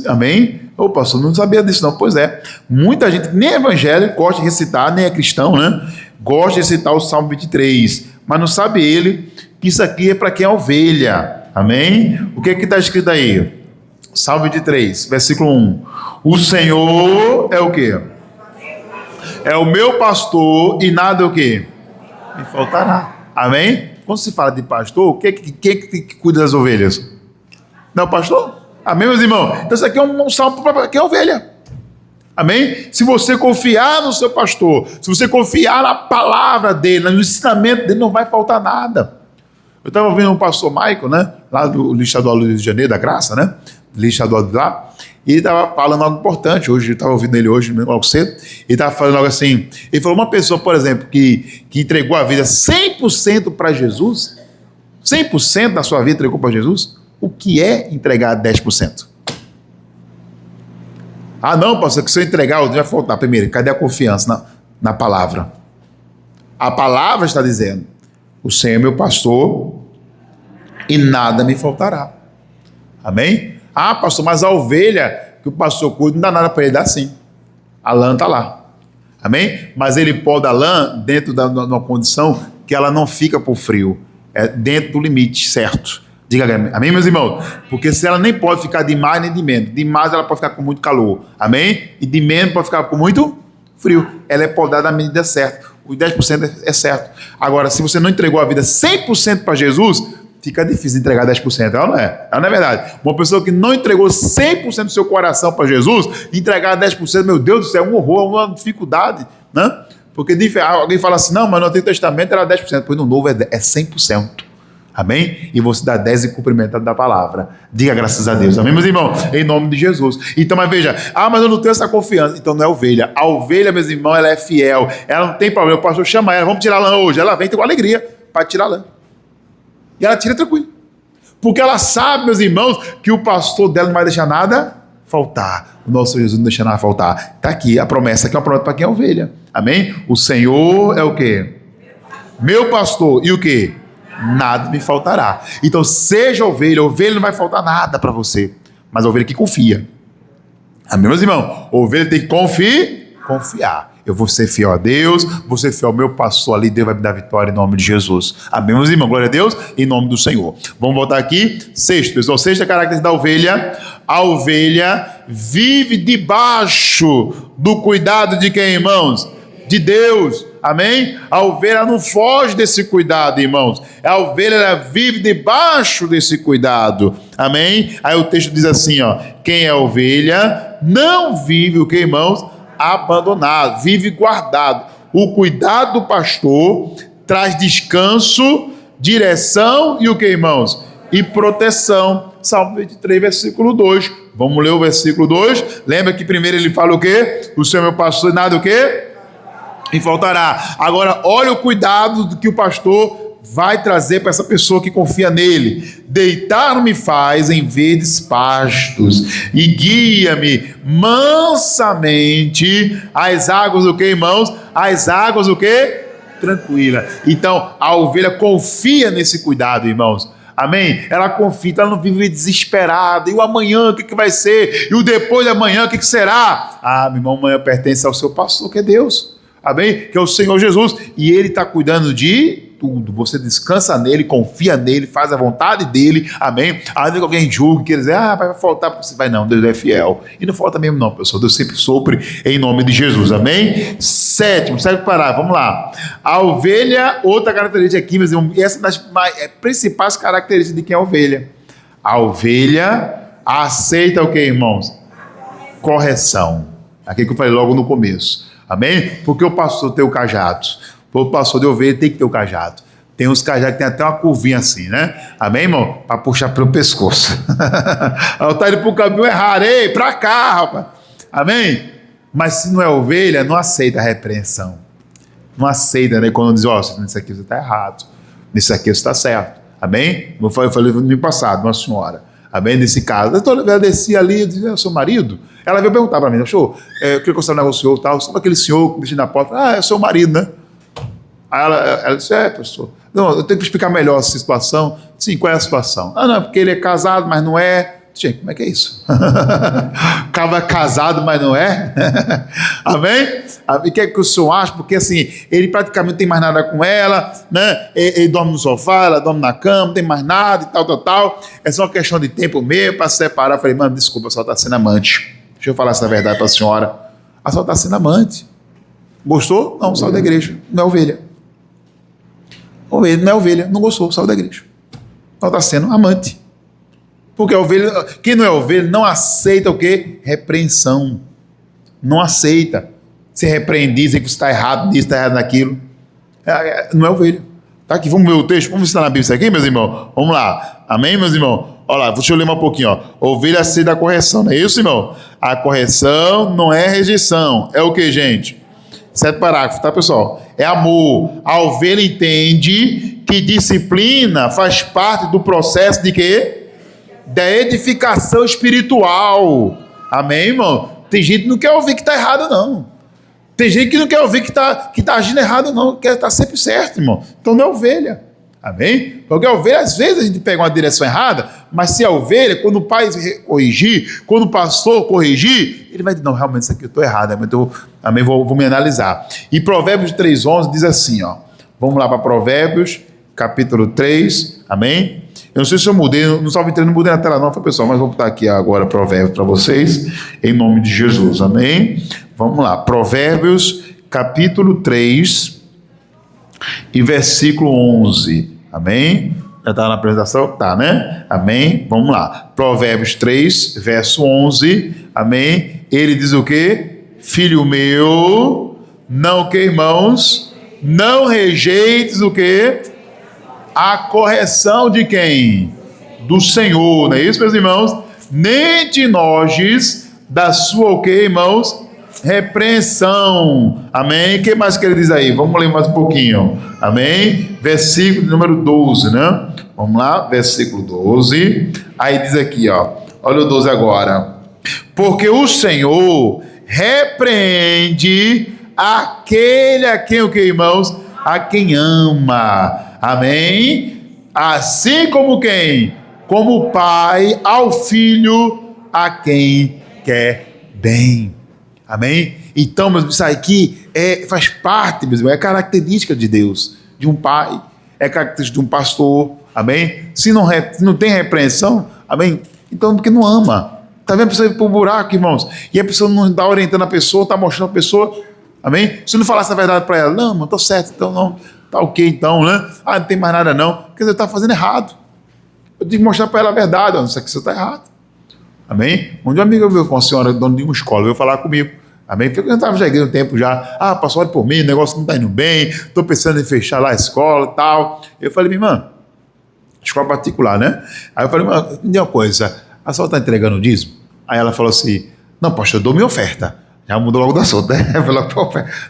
[SPEAKER 1] Amém? Ô pastor, não sabia disso não. Pois é, muita gente, nem evangélico, gosta de recitar, nem é cristão, né? Gosta de recitar o Salmo 23, mas não sabe ele que isso aqui é para quem é ovelha. Amém? O que está escrito aí? Salmo 23, versículo 1. O Senhor é o quê? É o meu pastor e nada é o quê? me faltará. Amém? Quando se fala de pastor, quem que cuida das ovelhas? Não é o pastor? Amém, meus irmãos? Então isso aqui é um salmo para quem é ovelha. Amém? Se você confiar no seu pastor, se você confiar na palavra dele, no ensinamento dele, não vai faltar nada. Eu estava ouvindo um pastor Michael, né? Lá do estadual do Rio de Janeiro, da Graça, né? Do estadual de lá. E ele estava falando algo importante hoje. Eu estava ouvindo ele hoje, logo cedo. Ele estava falando algo assim. Ele falou: uma pessoa, por exemplo, que entregou a vida 100% para Jesus, 100% da sua vida entregou para Jesus, o que é entregar 10%? Ah, não, pastor, que se eu entregar, o dia vai faltar. Primeiro, cadê a confiança na palavra? A palavra está dizendo: o Senhor é meu pastor e nada me faltará. Amém? Ah, pastor, mas a ovelha que o pastor cuida não dá nada para ele dar, sim. A lã está lá. Amém? Mas ele poda a lã dentro de uma condição que ela não fica por frio. É dentro do limite certo. Diga amém, meus irmãos? Porque se ela nem pode ficar de mais nem de menos. De mais ela pode ficar com muito calor. Amém? E de menos pode ficar com muito frio. Ela é podada na medida certa. Os 10% é certo. Agora, se você não entregou a vida 100% para Jesus, fica difícil entregar 10%. Ela não é. Ela não é verdade. Uma pessoa que não entregou 100% do seu coração para Jesus, entregar 10%, meu Deus do céu, é um horror, uma dificuldade, né? Porque alguém fala assim: não, mas no Antigo Testamento era 10%. Pois no Novo é 100%. Amém? E você dá 10 em cumprimento da palavra. Diga graças a Deus. Amém, meus irmãos? Em nome de Jesus. Então, mas veja, mas eu não tenho essa confiança. Então não é ovelha. A ovelha, meus irmãos, ela é fiel. Ela não tem problema. O pastor chama ela: vamos tirar a lã hoje. Ela vem com alegria para tirar a lã. E ela tira tranquilo. Porque ela sabe, meus irmãos, que o pastor dela não vai deixar nada faltar. O nosso Jesus não deixa nada faltar. Está aqui a promessa, que é uma promessa para quem é ovelha. Amém? O Senhor é o quê? Meu pastor. E o quê? Nada me faltará. Então seja ovelha não vai faltar nada para você, mas a ovelha que confia. Amém, meus irmãos? A ovelha tem que confiar. Eu vou ser fiel a Deus, vou ser fiel ao meu pastor ali, Deus vai me dar vitória em nome de Jesus. Amém, meus irmãos? Glória a Deus, em nome do Senhor. Vamos voltar aqui. Sexto, pessoal, sexta característica da ovelha: a ovelha vive debaixo do cuidado de quem, irmãos? De Deus. Amém? A ovelha não foge desse cuidado, irmãos. A ovelha, ela vive debaixo desse cuidado. Amém? Aí o texto diz assim, ó: quem é ovelha não vive o que, irmãos? Abandonado, vive guardado. O cuidado do pastor traz descanso, direção e o que, irmãos? E proteção. Salmo 23, versículo 2. Vamos ler o versículo 2. Lembra que primeiro ele fala o quê? O Senhor é meu pastor e nada o quê? E faltará. Agora, olha o cuidado que o pastor vai trazer para essa pessoa que confia nele. Deitar-me faz em verdes pastos e guia-me mansamente às águas do que, irmãos? Às águas do que? Tranquila. Então, a ovelha confia nesse cuidado, irmãos. Amém? Ela confia, ela não vive desesperada. E o amanhã, o que vai ser? E o depois de amanhã, o que será? Meu irmão, amanhã pertence ao seu pastor, que é Deus. Amém? Que é o Senhor Jesus. E Ele está cuidando de tudo. Você descansa nele, confia nele, faz a vontade dele. Amém? Ainda que alguém julgue, quer dizer, vai faltar para você. Vai não, Deus é fiel. E não falta mesmo não, pessoal. Deus sempre sopre em nome de Jesus. Amém? Sétimo, segue parar, vamos lá. A ovelha, outra característica aqui, meus irmãos, essa é das principais características de quem é ovelha. A ovelha aceita o que, irmãos? Correção. Aquilo que eu falei logo no começo. Amém? Porque o pastor tem o cajado. O pastor de ovelha tem que ter o cajado. Tem uns cajados que tem até uma curvinha assim, né? Amém, irmão? Para puxar pelo pescoço. Tá indo para o caminho errado. Ei, para cá, rapaz. Amém? Mas se não é ovelha, não aceita a repreensão. Não aceita, né? Quando diz, nisso aqui você está errado. Nisso aqui você está certo. Amém? Eu falei no ano passado, uma senhora. Amém? Nesse caso. Eu desci ali e disse, seu marido? Ela veio perguntar para mim, eu queria conversar um negócio com o senhor, tal. Sabe aquele senhor que deixa na porta? É seu marido, né? Aí ela disse, pastor. Não, eu tenho que explicar melhor essa situação. Sim, qual é a situação? Não, porque ele é casado, mas não é. Gente, como é que é isso? Acaba casado, mas não é? Amém? E o que é que o senhor acha? Porque assim, ele praticamente não tem mais nada com ela, né? Ele dorme no sofá, ela dorme na cama, não tem mais nada e tal. É só uma questão de tempo mesmo para separar. Eu falei, mano, desculpa, a senhora está sendo amante. Deixa eu falar essa verdade para a senhora. A senhora está sendo amante. Gostou? Não, saiu da igreja. Não é ovelha. Ovelha não é ovelha, não gostou, saiu da igreja. Ela está sendo amante. Porque a ovelha, quem não é ovelha não aceita o quê? Repreensão. Não aceita ser repreendido, dizer que você está errado nisso, está errado naquilo. Não é ovelha. Tá aqui, vamos ver o texto, vamos ver se está na Bíblia isso aqui, meus irmãos? Vamos lá. Amém, meus irmãos? Olha lá, deixa eu ler um pouquinho. Ó. Ovelha aceita a correção, não é isso, irmão? A correção não é rejeição. É o que, gente? 7 parágrafos, tá, pessoal? É amor. A ovelha entende que disciplina faz parte do processo de quê? Da edificação espiritual. Amém, irmão? Tem gente que não quer ouvir que está errado, não. Tem gente que não quer ouvir que tá agindo errado, não. Quer estar sempre certo, irmão. Então não é ovelha. Amém? Porque a ovelha, às vezes, a gente pega uma direção errada, mas se a ovelha, quando o pai corrigir, quando o pastor corrigir, ele vai dizer, não, realmente isso aqui eu estou errado. Então, amém? Vou me analisar. E Provérbios 3,11 diz assim, ó. Vamos lá para Provérbios, capítulo 3. Amém? Eu não sei se eu mudei, no Salve Treino não mudei na tela não, pessoal, mas vou botar aqui agora Provérbios para vocês, em nome de Jesus, amém? Vamos lá, Provérbios, capítulo 3, e versículo 11, amém? Já está na apresentação? Tá, né? Amém? Vamos lá, Provérbios 3, verso 11, amém? Ele diz o quê? Filho meu, não que irmãos, não rejeites o quê? A correção de quem? Do Senhor, não é isso, meus irmãos? Nem te enojes da sua o quê, irmãos? Repreensão. Amém? O que mais que ele diz aí? Vamos ler mais um pouquinho. Amém? Versículo número 12, né? Vamos lá, versículo 12. Aí diz aqui, ó. Olha o 12 agora. Porque o Senhor repreende aquele a quem o quê, irmãos? A quem ama. Amém? Assim como quem? Como o pai ao filho a quem quer bem. Amém? Então, meus irmãos, isso aqui faz parte, meus irmãos, é característica de Deus, de um pai, é característica de um pastor. Amém? Se não tem repreensão, amém? Então, porque não ama. Está vendo a pessoa ir para o buraco, irmãos? E a pessoa não está orientando a pessoa, está mostrando a pessoa. Amém? Se não falasse a verdade para ela, não, mano, estou certo, então não. Tá ok, então, né? Ah, não tem mais nada não. Quer dizer, está fazendo errado. Eu tenho que mostrar para ela a verdade. Isso aqui você está errado. Amém? Um dia um amigo veio com uma senhora, dona de uma escola, veio falar comigo. Amém? Porque eu estava já um tempo já. Ah, pastor, olha por mim, o negócio não está indo bem. Estou pensando em fechar lá a escola e tal. Eu falei, minha irmã, escola particular, né? Aí eu falei, irmã, me diga uma coisa. A senhora está entregando o dízimo? Aí ela falou assim, não, pastor, eu dou minha oferta. Já mudou logo do assunto, né?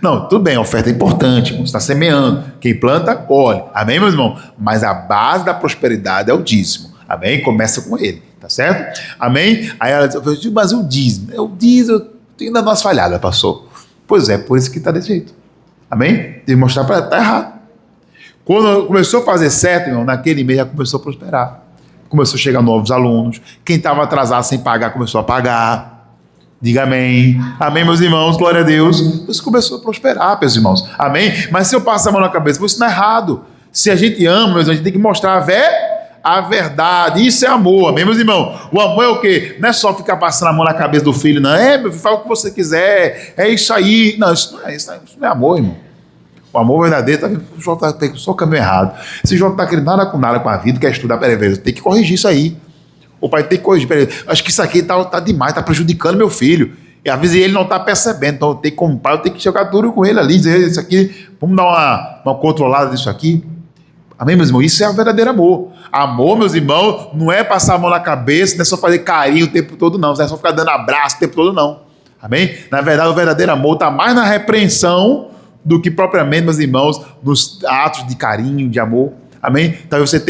[SPEAKER 1] Não, tudo bem, a oferta é importante, você está semeando. Quem planta, colhe. Amém, meus irmãos? Mas a base da prosperidade é o dízimo. Amém? Começa com ele, tá certo? Amém? Aí ela disse, mas o dízimo, eu tenho ainda umas falhadas, pastor. Pois é, por isso que está desse jeito. Amém? Tem que mostrar para ela que está errado. Quando começou a fazer certo, irmão, naquele mês já começou a prosperar. Começou a chegar novos alunos. Quem estava atrasado sem pagar, começou a pagar. Diga amém. Amém, meus irmãos, glória a Deus. Isso começou a prosperar, meus irmãos. Amém? Mas se eu passar a mão na cabeça, isso não é errado. Se a gente ama, a gente tem que mostrar a verdade. Isso é amor, amém, meus irmãos? O amor é o quê? Não é só ficar passando a mão na cabeça do filho, não. Meu filho, fala o que você quiser. É isso aí. Não, isso não é amor, irmão. O amor verdadeiro está vendo? O João está pegando só o caminho errado. Esse João está querendo nada com a vida, quer estudar, peraí, tem que corrigir isso aí. O pai tem que corrigir. Peraí, acho que isso aqui tá demais, está prejudicando meu filho. E às vezes ele não está percebendo. Então, como pai, eu tenho que jogar duro com ele ali, dizer isso aqui, vamos dar uma controlada disso aqui. Amém, meus irmãos? Isso é o verdadeiro amor. Amor, meus irmãos, não é passar a mão na cabeça, não é só fazer carinho o tempo todo, não. Não é só ficar dando abraço o tempo todo, não. Amém? Na verdade, o verdadeiro amor está mais na repreensão do que propriamente, meus irmãos, nos atos de carinho, de amor. Amém? Talvez você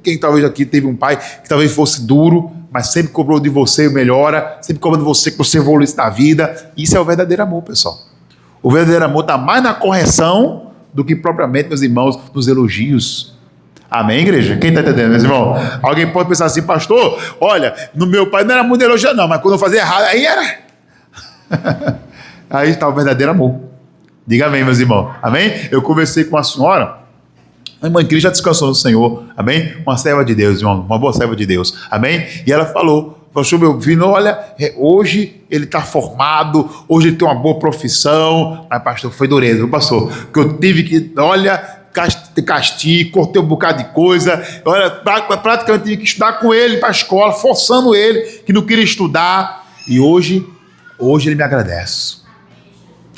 [SPEAKER 1] quem talvez aqui teve um pai que talvez fosse duro, mas sempre cobrou de você melhora, sempre cobrou de você que você evoluísse na vida. Isso é o verdadeiro amor, pessoal. O verdadeiro amor está mais na correção do que propriamente, meus irmãos, nos elogios. Amém, igreja? Quem está entendendo, meus irmãos? Alguém pode pensar assim, pastor, olha, no meu pai não era muito elogio não, mas quando eu fazia errado, aí era. Aí está o verdadeiro amor. Diga amém, meus irmãos. Amém? Eu conversei com uma senhora, a irmã Cris já descansou no Senhor, amém? Uma serva de Deus, irmão, uma boa serva de Deus, amém? E ela falou, pastor, meu filho, olha, hoje ele está formado, hoje ele tem uma boa profissão, mas pastor, foi dureza, pastor, que eu tive que, olha, castigo, cortei um bocado de coisa. Olha, praticamente tive que estudar com ele para a escola, forçando ele, que não queria estudar. E hoje ele me agradece.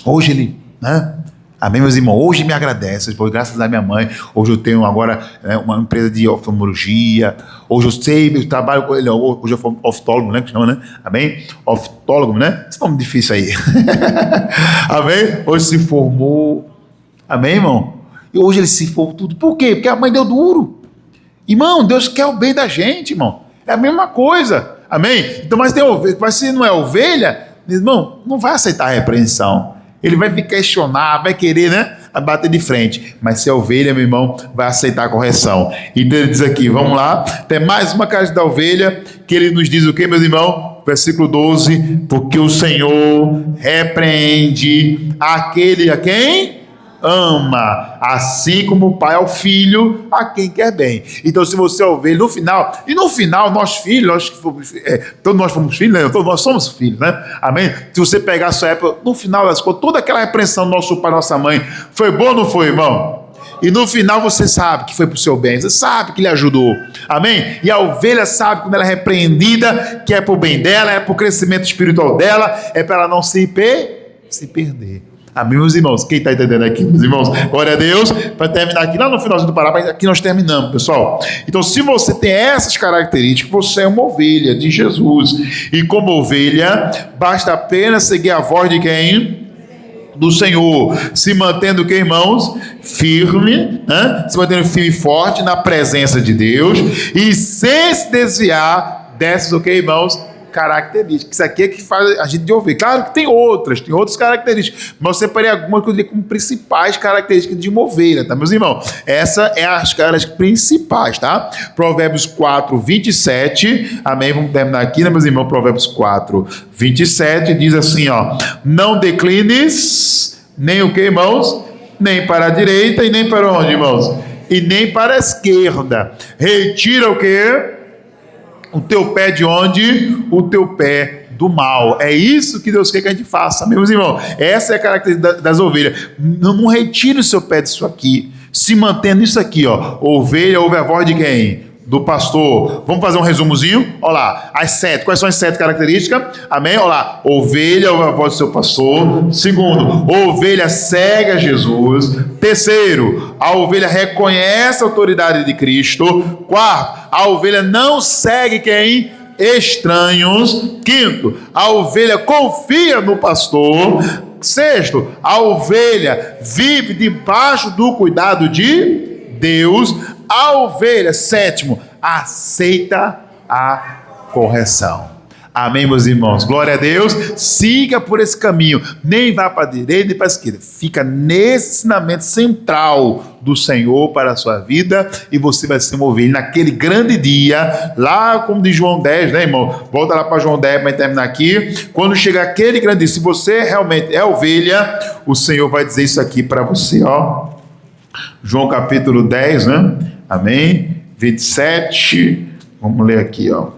[SPEAKER 1] Hoje ele, né? Amém, meus irmãos? Hoje me agradece, foi graças à minha mãe. Hoje eu tenho agora uma empresa de oftalmologia. Hoje eu sei, eu trabalho com ele. Hoje eu sou oftalmólogo, né? Que chama, né? Amém? Oftalmólogo, né? Esse nome difícil aí. Amém? Hoje se formou. Amém, irmão? E hoje ele se formou tudo. Por quê? Porque a mãe deu duro. Irmão, Deus quer o bem da gente, irmão. É a mesma coisa. Amém? Então, mas se não é ovelha, irmão, não vai aceitar a repreensão. Ele vai questionar, vai querer, né, bater de frente. Mas se é ovelha, meu irmão, vai aceitar a correção. Então ele diz aqui, vamos lá, tem mais uma característica da ovelha, que ele nos diz o quê, meus irmãos? Versículo 12, porque o Senhor repreende aquele a quem ama, assim como o pai ao filho, a quem quer bem. Então, se você é ovelha, no final, nós filhos, todos nós fomos filhos, né? Todos nós somos filhos, né? Amém? Se você pegar a sua época, no final das contas, toda aquela repreensão do nosso pai, nossa mãe, foi bom ou não foi, irmão? E no final você sabe que foi para o seu bem, você sabe que ele ajudou, amém? E a ovelha sabe quando ela é repreendida, que é para o bem dela, é para o crescimento espiritual dela, é para ela não se perder. Amém, meus irmãos? Quem está entendendo aqui, meus irmãos? Glória a Deus. Para terminar aqui, lá no finalzinho do parágrafo, aqui nós terminamos, pessoal. Então, se você tem essas características, você é uma ovelha de Jesus. E como ovelha, basta apenas seguir a voz de quem? Do Senhor. Se mantendo, que, irmãos? Firme, né? Se mantendo firme e forte na presença de Deus. E sem se desviar dessas, o que, irmãos? Características. Isso aqui é que faz a gente de ouvir. Claro que tem outras características, mas eu separei algumas que eu diria como principais características de uma ovelha, tá, meus irmãos? Essa é as características principais, tá? Provérbios 4, 27, amém? Vamos terminar aqui, né, meus irmãos? Provérbios 4, 27 diz assim, ó: não declines nem o que, irmãos? Nem para a direita e nem para onde, irmãos? E nem para a esquerda. Retira o que? O teu pé de onde? O teu pé do mal. É isso que Deus quer que a gente faça, meus irmãos. Essa é a característica das ovelhas. Não retire o seu pé disso aqui. Se mantendo isso aqui, ó. Ovelha ouve a voz de quem? Do pastor. Vamos fazer um resumozinho? Olha lá, as 7. Quais são as 7 características? Amém? Olha lá. Ovelha ouve a voz do seu pastor. Segundo, ovelha segue a Jesus. Terceiro, a ovelha reconhece a autoridade de Cristo. Quarto, a ovelha não segue quem? Estranhos. Quinto, a ovelha confia no pastor. Sexto, a ovelha vive debaixo do cuidado de Deus. A ovelha, sétimo, aceita a correção. Amém, meus irmãos? Glória a Deus. Siga por esse caminho. Nem vá para a direita nem para a esquerda. Fica nesse ensinamento central do Senhor para a sua vida e você vai se mover naquele grande dia, lá como de João 10, né, irmão? Volta lá para João 10 para terminar aqui. Quando chegar aquele grande dia, se você realmente é ovelha, o Senhor vai dizer isso aqui para você, ó. João capítulo 10, né? Amém? 27. Vamos ler aqui, ó.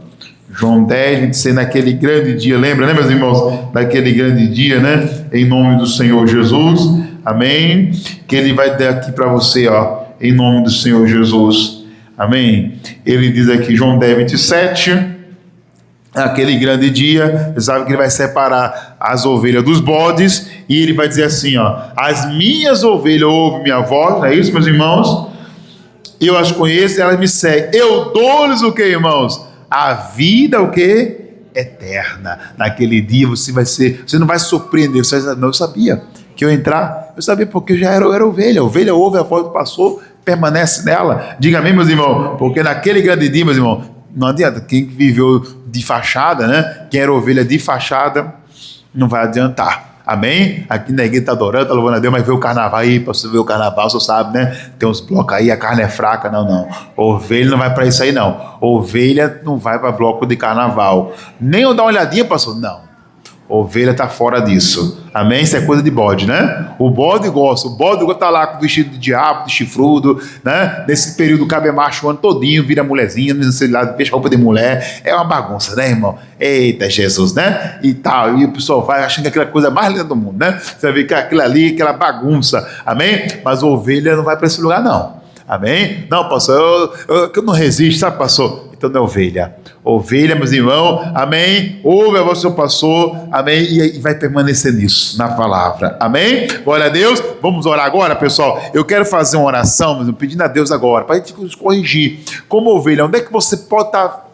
[SPEAKER 1] João 10, 26, naquele grande dia, lembra, né, meus irmãos? Naquele grande dia, né? Em nome do Senhor Jesus, amém? Que ele vai dar aqui para você, ó, em nome do Senhor Jesus, amém? Ele diz aqui, João 10, 27, naquele grande dia, você sabe que ele vai separar as ovelhas dos bodes, e ele vai dizer assim, ó: as minhas ovelhas ouvem minha voz, não é isso, meus irmãos? Eu as conheço e elas me seguem. Eu dou-lhes o que, irmãos? A vida, o que? Eterna. Naquele dia você não vai se surpreender. Você vai dizer, não, eu sabia que eu ia entrar. Eu sabia porque eu já era ovelha. A ovelha ouve a voz do pastor, permanece nela. Diga amém, meus irmãos. Porque naquele grande dia, meus irmãos, não adianta. Quem viveu de fachada, né? Quem era ovelha de fachada, não vai adiantar. Amém? Aqui na igreja está adorando, está louvando a Deus, mas vê o carnaval aí, para você ver o carnaval, você sabe, né? Tem uns blocos aí, a carne é fraca. Não. Ovelha não vai para isso aí, não. Ovelha não vai para bloco de carnaval. Nem eu dar uma olhadinha, pastor? Não. Ovelha está fora disso. Amém? Isso é coisa de bode, né? O bode gosta tá lá com vestido de diabo, de chifrudo, né? Nesse período cabe macho o ano todinho, vira mulherzinha, não sei lá, deixa roupa de mulher. É uma bagunça, né, irmão? Eita, Jesus, né? E tal. E o pessoal vai achando que é aquela coisa mais linda do mundo, né? Você vai ver que aquilo ali, aquela bagunça. Amém? Mas a ovelha não vai para esse lugar, não. Amém? Não, pastor, eu não resisto, sabe, pastor? Então não é ovelha. Ovelha, meus irmãos, amém? Ouve a voz do seu pastor, amém? E vai permanecer nisso, na palavra, amém? Glória a Deus. Vamos orar agora, pessoal. Eu quero fazer uma oração, mas pedindo a Deus agora, para a gente corrigir. Como ovelha, onde é que você pode estar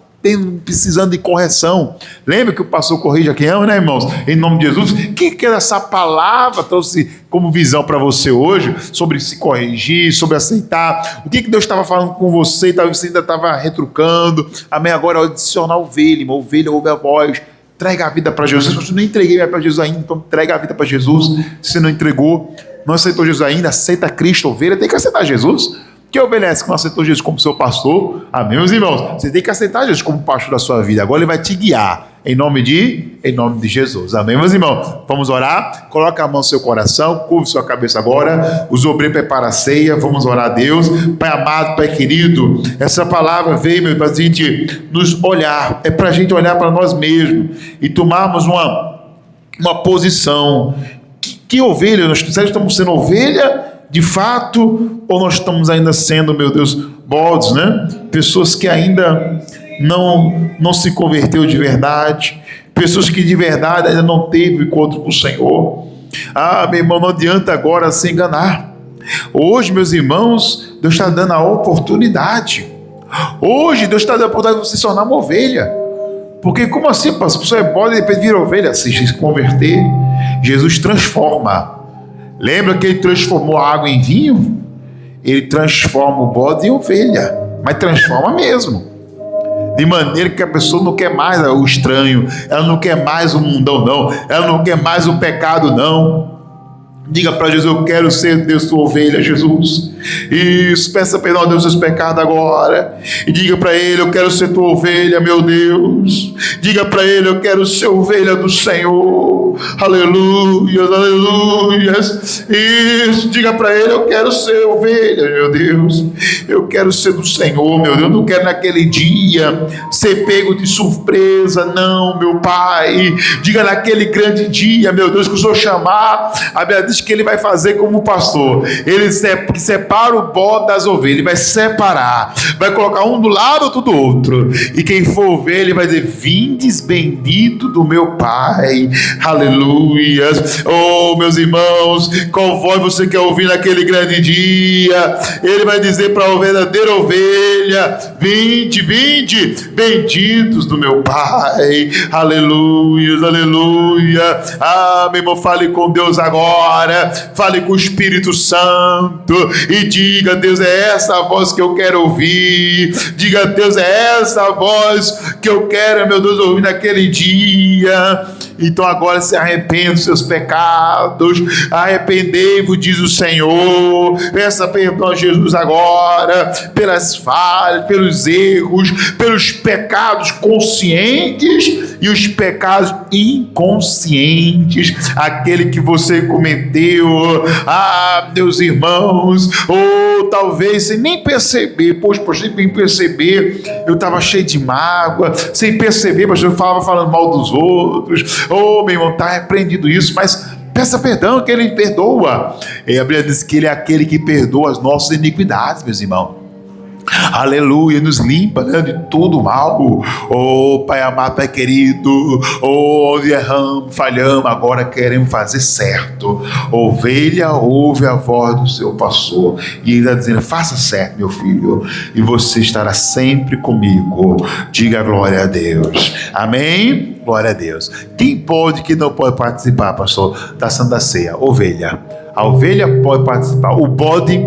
[SPEAKER 1] precisando de correção? Lembra que o pastor corrige a quem ama, né, irmãos? Em nome de Jesus. O que essa palavra trouxe como visão para você hoje, sobre se corrigir, sobre aceitar? O que Deus estava falando com você, talvez você ainda estava retrucando? Amém? Agora adicionar ovelha, irmão. Ovelha ouve a voz, entrega a vida para Jesus. Eu não entreguei para Jesus ainda, então entrega a vida para Jesus. Se você não entregou, não aceitou Jesus ainda, aceita Cristo. Ovelha tem que aceitar Jesus. Que obedece, que não aceitou Jesus como seu pastor, amém, meus irmãos? Você tem que aceitar Jesus como pastor da sua vida. Agora ele vai te guiar em nome de Jesus, amém, meus irmãos? Vamos orar. Coloca a mão no seu coração, curve sua cabeça agora. Os obreiros preparam a ceia. Vamos orar a Deus. Pai amado, Pai querido, essa palavra veio, meu, para a gente nos olhar, é para a gente olhar para nós mesmos e tomarmos uma posição. Que ovelha? Nós estamos sendo ovelha de fato, ou nós estamos ainda sendo, meu Deus, bodes, né? Pessoas que ainda não se converteu de verdade, pessoas que de verdade ainda não teve o encontro com o Senhor. Meu irmão, não adianta agora se enganar. Hoje, meus irmãos, Deus está dando a oportunidade. Hoje, Deus está dando a oportunidade de você se tornar uma ovelha. Porque como assim, pastor? A pessoa é bode e depois vira ovelha? Se converter, Jesus transforma. Lembra que ele transformou a água em vinho? Ele transforma o bode em ovelha, mas transforma mesmo, de maneira que a pessoa não quer mais o estranho, ela não quer mais o mundão, não, ela não quer mais o pecado, não. Diga para Jesus: eu quero ser Deus tua ovelha, Jesus. Isso, peça perdão a Deus dos seus pecados agora. E diga para Ele: eu quero ser tua ovelha, meu Deus. Diga para Ele: eu quero ser ovelha do Senhor. Aleluias, aleluias. Isso, diga para Ele: eu quero ser ovelha, meu Deus. Eu quero ser do Senhor, meu Deus. Eu não quero naquele dia ser pego de surpresa, não, meu Pai. Diga naquele grande dia, meu Deus, que o Senhor chamar. A Bíblia diz que Ele vai fazer como pastor. Ele separa o bode das ovelhas. Ele vai separar, vai colocar um do lado, outro do outro. E quem for ovelha, Ele vai dizer: vindes bendito do meu Pai. Aleluias. Oh, meus irmãos, qual voz você quer ouvir naquele grande dia? Ele vai dizer para a verdadeira ovelha: vinde, benditos do meu Pai. Aleluias, aleluia. Meu irmão, fale com Deus agora. Fale com o Espírito Santo e diga: Deus, é essa a voz que eu quero ouvir. Diga: Deus, é essa a voz que eu quero, meu Deus, ouvir naquele dia. Então agora se arrependa dos seus pecados. Arrependei-vos, diz o Senhor. Peça perdão a Jesus agora pelas falhas, pelos erros, pelos pecados conscientes e os pecados inconscientes, aquele que você cometeu. Meus irmãos, ou talvez sem nem perceber, sem nem perceber, eu estava cheio de mágoa, sem perceber, mas eu falando mal dos outros. Meu irmão, está repreendido isso, mas peça perdão, que Ele perdoa. E a Bíblia diz que Ele é aquele que perdoa as nossas iniquidades, meus irmãos. Aleluia, nos limpa, né, de todo mal. Pai amado, Pai querido, onde erramos, falhamos, agora queremos fazer certo. Ovelha ouve a voz do seu pastor e ele está dizendo: faça certo, meu filho, e você estará sempre comigo. Diga glória a Deus. Amém? Glória a Deus. Quem pode, quem não pode participar, pastor, da Santa Ceia? Ovelha. A ovelha pode participar, o bode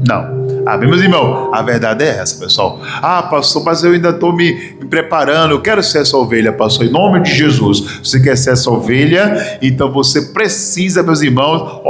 [SPEAKER 1] não. Amém, meus irmãos? A verdade é essa, pessoal. Pastor, mas eu ainda estou me preparando. Eu quero ser essa ovelha, pastor. Em nome de Jesus, você quer ser essa ovelha? Então você precisa, meus irmãos,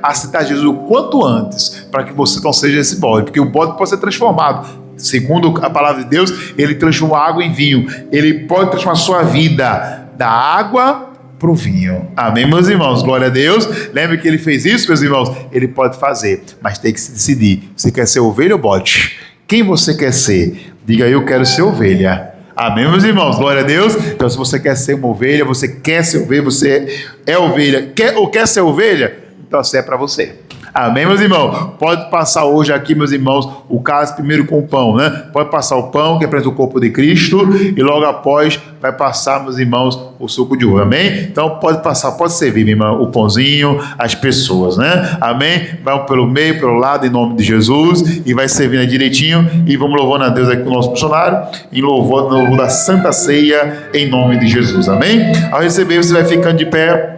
[SPEAKER 1] aceitar Jesus o quanto antes, para que você não seja esse bode, porque o bode pode ser transformado. Segundo a palavra de Deus, Ele transforma a água em vinho. Ele pode transformar a sua vida da água para o vinho. Amém, meus irmãos? Glória a Deus. Lembre que ele fez isso, meus irmãos? Ele pode fazer, mas tem que se decidir. Você quer ser ovelha ou bode? Quem você quer ser? Diga, eu quero ser ovelha. Amém, meus irmãos? Glória a Deus. Então, se você quer ser uma ovelha, você quer ser ovelha, você é ovelha, quer ser ovelha, então assim é para você. Amém, meus irmãos? Pode passar hoje aqui, meus irmãos, o cálice primeiro com o pão, né? Pode passar o pão, que representa o corpo de Cristo, e logo após vai passar, meus irmãos, o suco de uva, amém? Então pode passar, pode servir, minha irmã, o pãozinho, as pessoas, né? Amém? Vai pelo meio, pelo lado, em nome de Jesus, e vai servindo direitinho, e vamos louvando a Deus aqui com o nosso missionário, em louvor da Santa Ceia, em nome de Jesus, amém? Ao receber, você vai ficando de pé,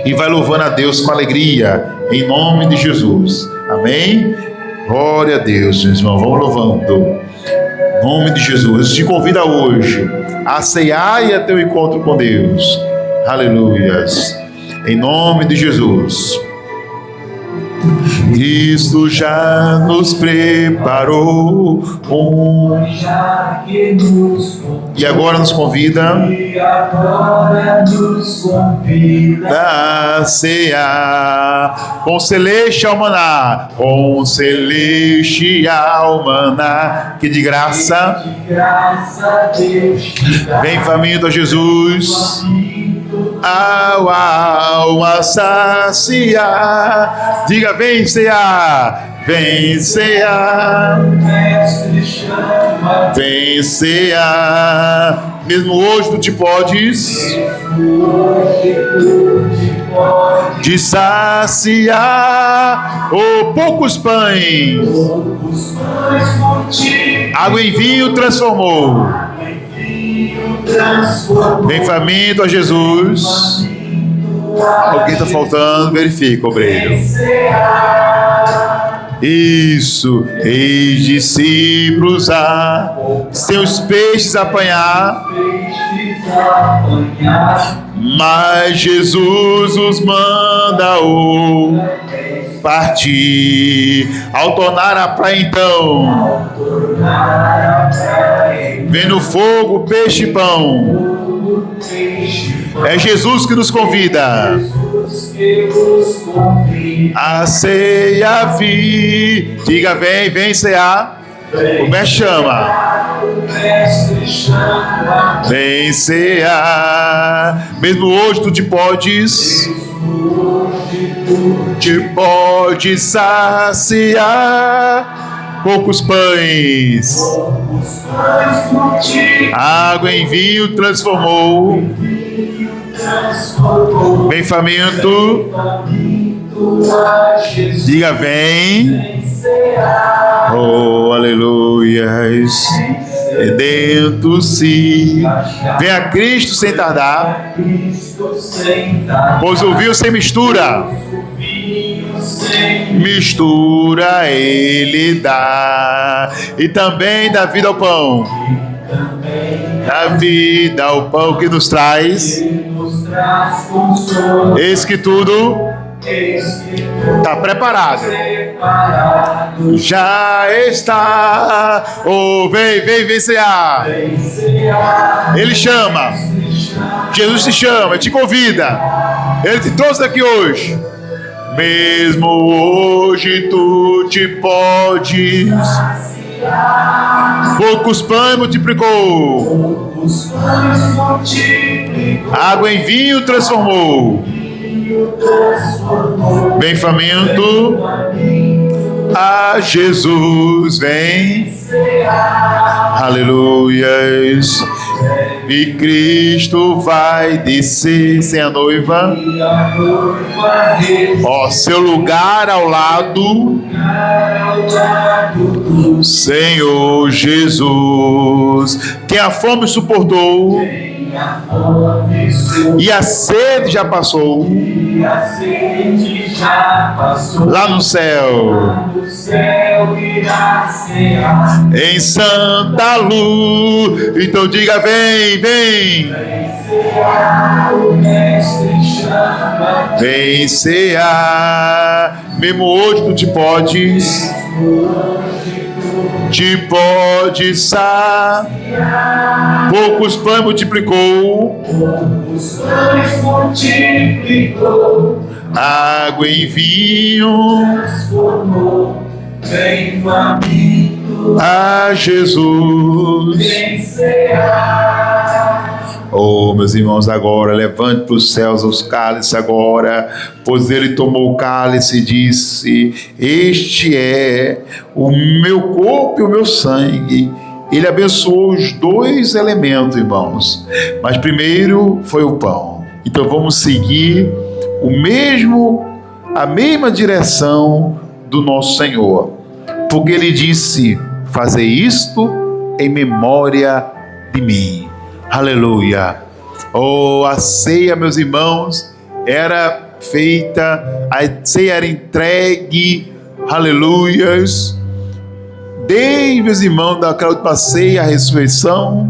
[SPEAKER 1] e vai louvando a Deus com alegria, em nome de Jesus, amém? Glória a Deus, meus irmãos, vamos louvando, em nome de Jesus. Te convida hoje a ceiar e a ter um encontro com Deus, aleluias, em nome de Jesus. Cristo já nos preparou e agora nos convida a cear com celestial maná, que de graça vem faminto a Jesus, ao alma saciar. Diga, vem cear, vem cear, vem cear. Mesmo hoje tu te podes de saciar. Oh, poucos pães, água em vinho transformou. Vem faminto a Jesus. Alguém está faltando? Verifica, obreiro. Isso. Eis discípulos seus peixes apanhar, mas Jesus os manda partir. Ao tornar a praia, então, vem no fogo peixe e pão. É Jesus que nos convida a ceia vir. Diga, vem cear. O mestre chama. Vem cear. Mesmo hoje tu te podes saciar. Poucos pães, água em vinho transformou. Bem faminto, diga, vem. Oh, aleluias. Dentro-se, venha Cristo sem tardar, pois o vinho sem mistura, ele dá, e também dá vida ao pão, dá vida ao pão que nos traz. Eis que tudo está preparado, já está. Oh, vem cear. Ele chama, Jesus te chama, te convida, ele te trouxe aqui hoje. Mesmo hoje tu te podes. Poucos pães multiplicou, água em vinho transformou. Bem faminto a Jesus vem. Aleluias. E Cristo vai descer sem a noiva, ó, seu lugar ao lado, Senhor Jesus. Quem a fome suportou e a sede já passou, lá no céu em santa luz. Então diga, vem. Vem cear. Mesmo hoje tu te podes te pode saciar. Poucos pães multiplicou, água em vinho,
[SPEAKER 2] transformou, bem faminto,
[SPEAKER 1] a Jesus.
[SPEAKER 2] bem cear.
[SPEAKER 1] Oh, meus irmãos, agora levante para os céus os cálices agora, pois ele tomou o cálice e disse: este é o meu corpo e o meu sangue. Ele abençoou os dois elementos, irmãos, mas primeiro foi o pão. Então vamos seguir a mesma direção do nosso Senhor, porque ele disse: fazei isto em memória de mim. Aleluia. Oh, a ceia, meus irmãos, era feita, a ceia era entregue, aleluias, desde, meus irmãos, daquela última ceia, a ressurreição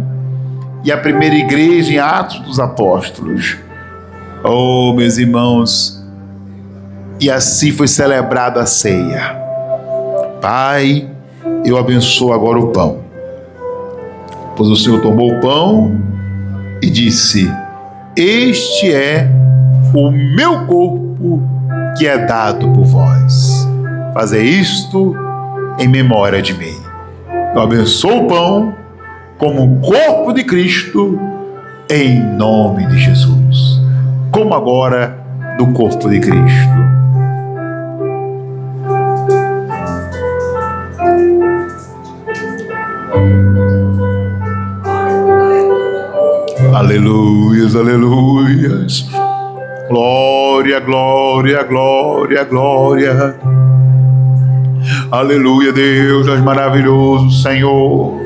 [SPEAKER 1] e a primeira igreja em Atos dos Apóstolos. Oh, meus irmãos, e assim foi celebrada a ceia. Pai, eu abençoo agora o pão, pois o Senhor tomou o pão e disse: este é o meu corpo que é dado por vós. Fazei isto em memória de mim. Eu abençoo o pão como o corpo de Cristo, em nome de Jesus. Como agora do corpo de Cristo. Aleluias, aleluias. Glória, glória, glória, glória. Aleluia, Deus, és maravilhoso, Senhor.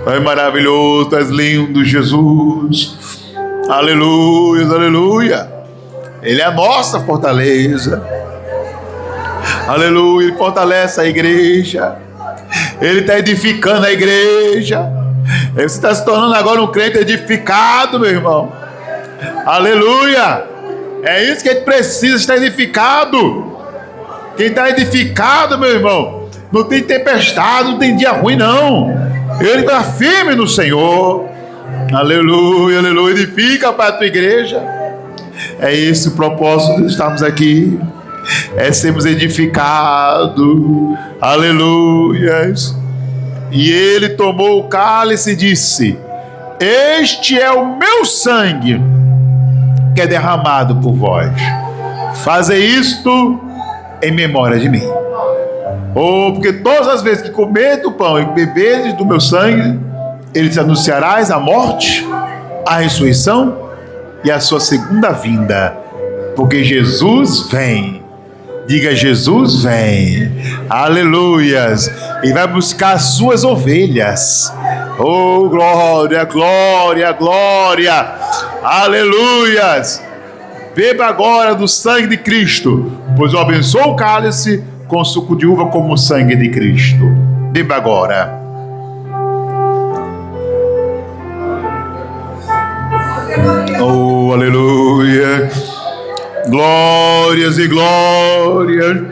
[SPEAKER 1] És maravilhoso, és lindo, Jesus. Aleluia, aleluia. Ele é a nossa fortaleza. Aleluia, ele fortalece a igreja. Ele está edificando a igreja. Você está se tornando agora um crente edificado, meu irmão. Aleluia. É isso que a gente precisa, estar edificado. Quem está edificado, meu irmão, não tem tempestade, não tem dia ruim, não. Ele está firme no Senhor. Aleluia, aleluia. Edifica para a tua igreja. É esse o propósito de estarmos aqui. É sermos edificados. Aleluia. E ele tomou o cálice e disse: este é o meu sangue que é derramado por vós. Fazei isto em memória de mim. Oh, porque todas as vezes que comer do pão e beberes do meu sangue, eles anunciarás a morte, a ressurreição e a sua segunda vinda. Porque Jesus vem. Diga: Jesus vem. Aleluias. E vai buscar as suas ovelhas. Oh, glória, glória, glória. Aleluias. Beba agora do sangue de Cristo, pois eu abençoo o cálice com suco de uva como o sangue de Cristo. Beba agora. Oh, aleluia. Glórias e glórias.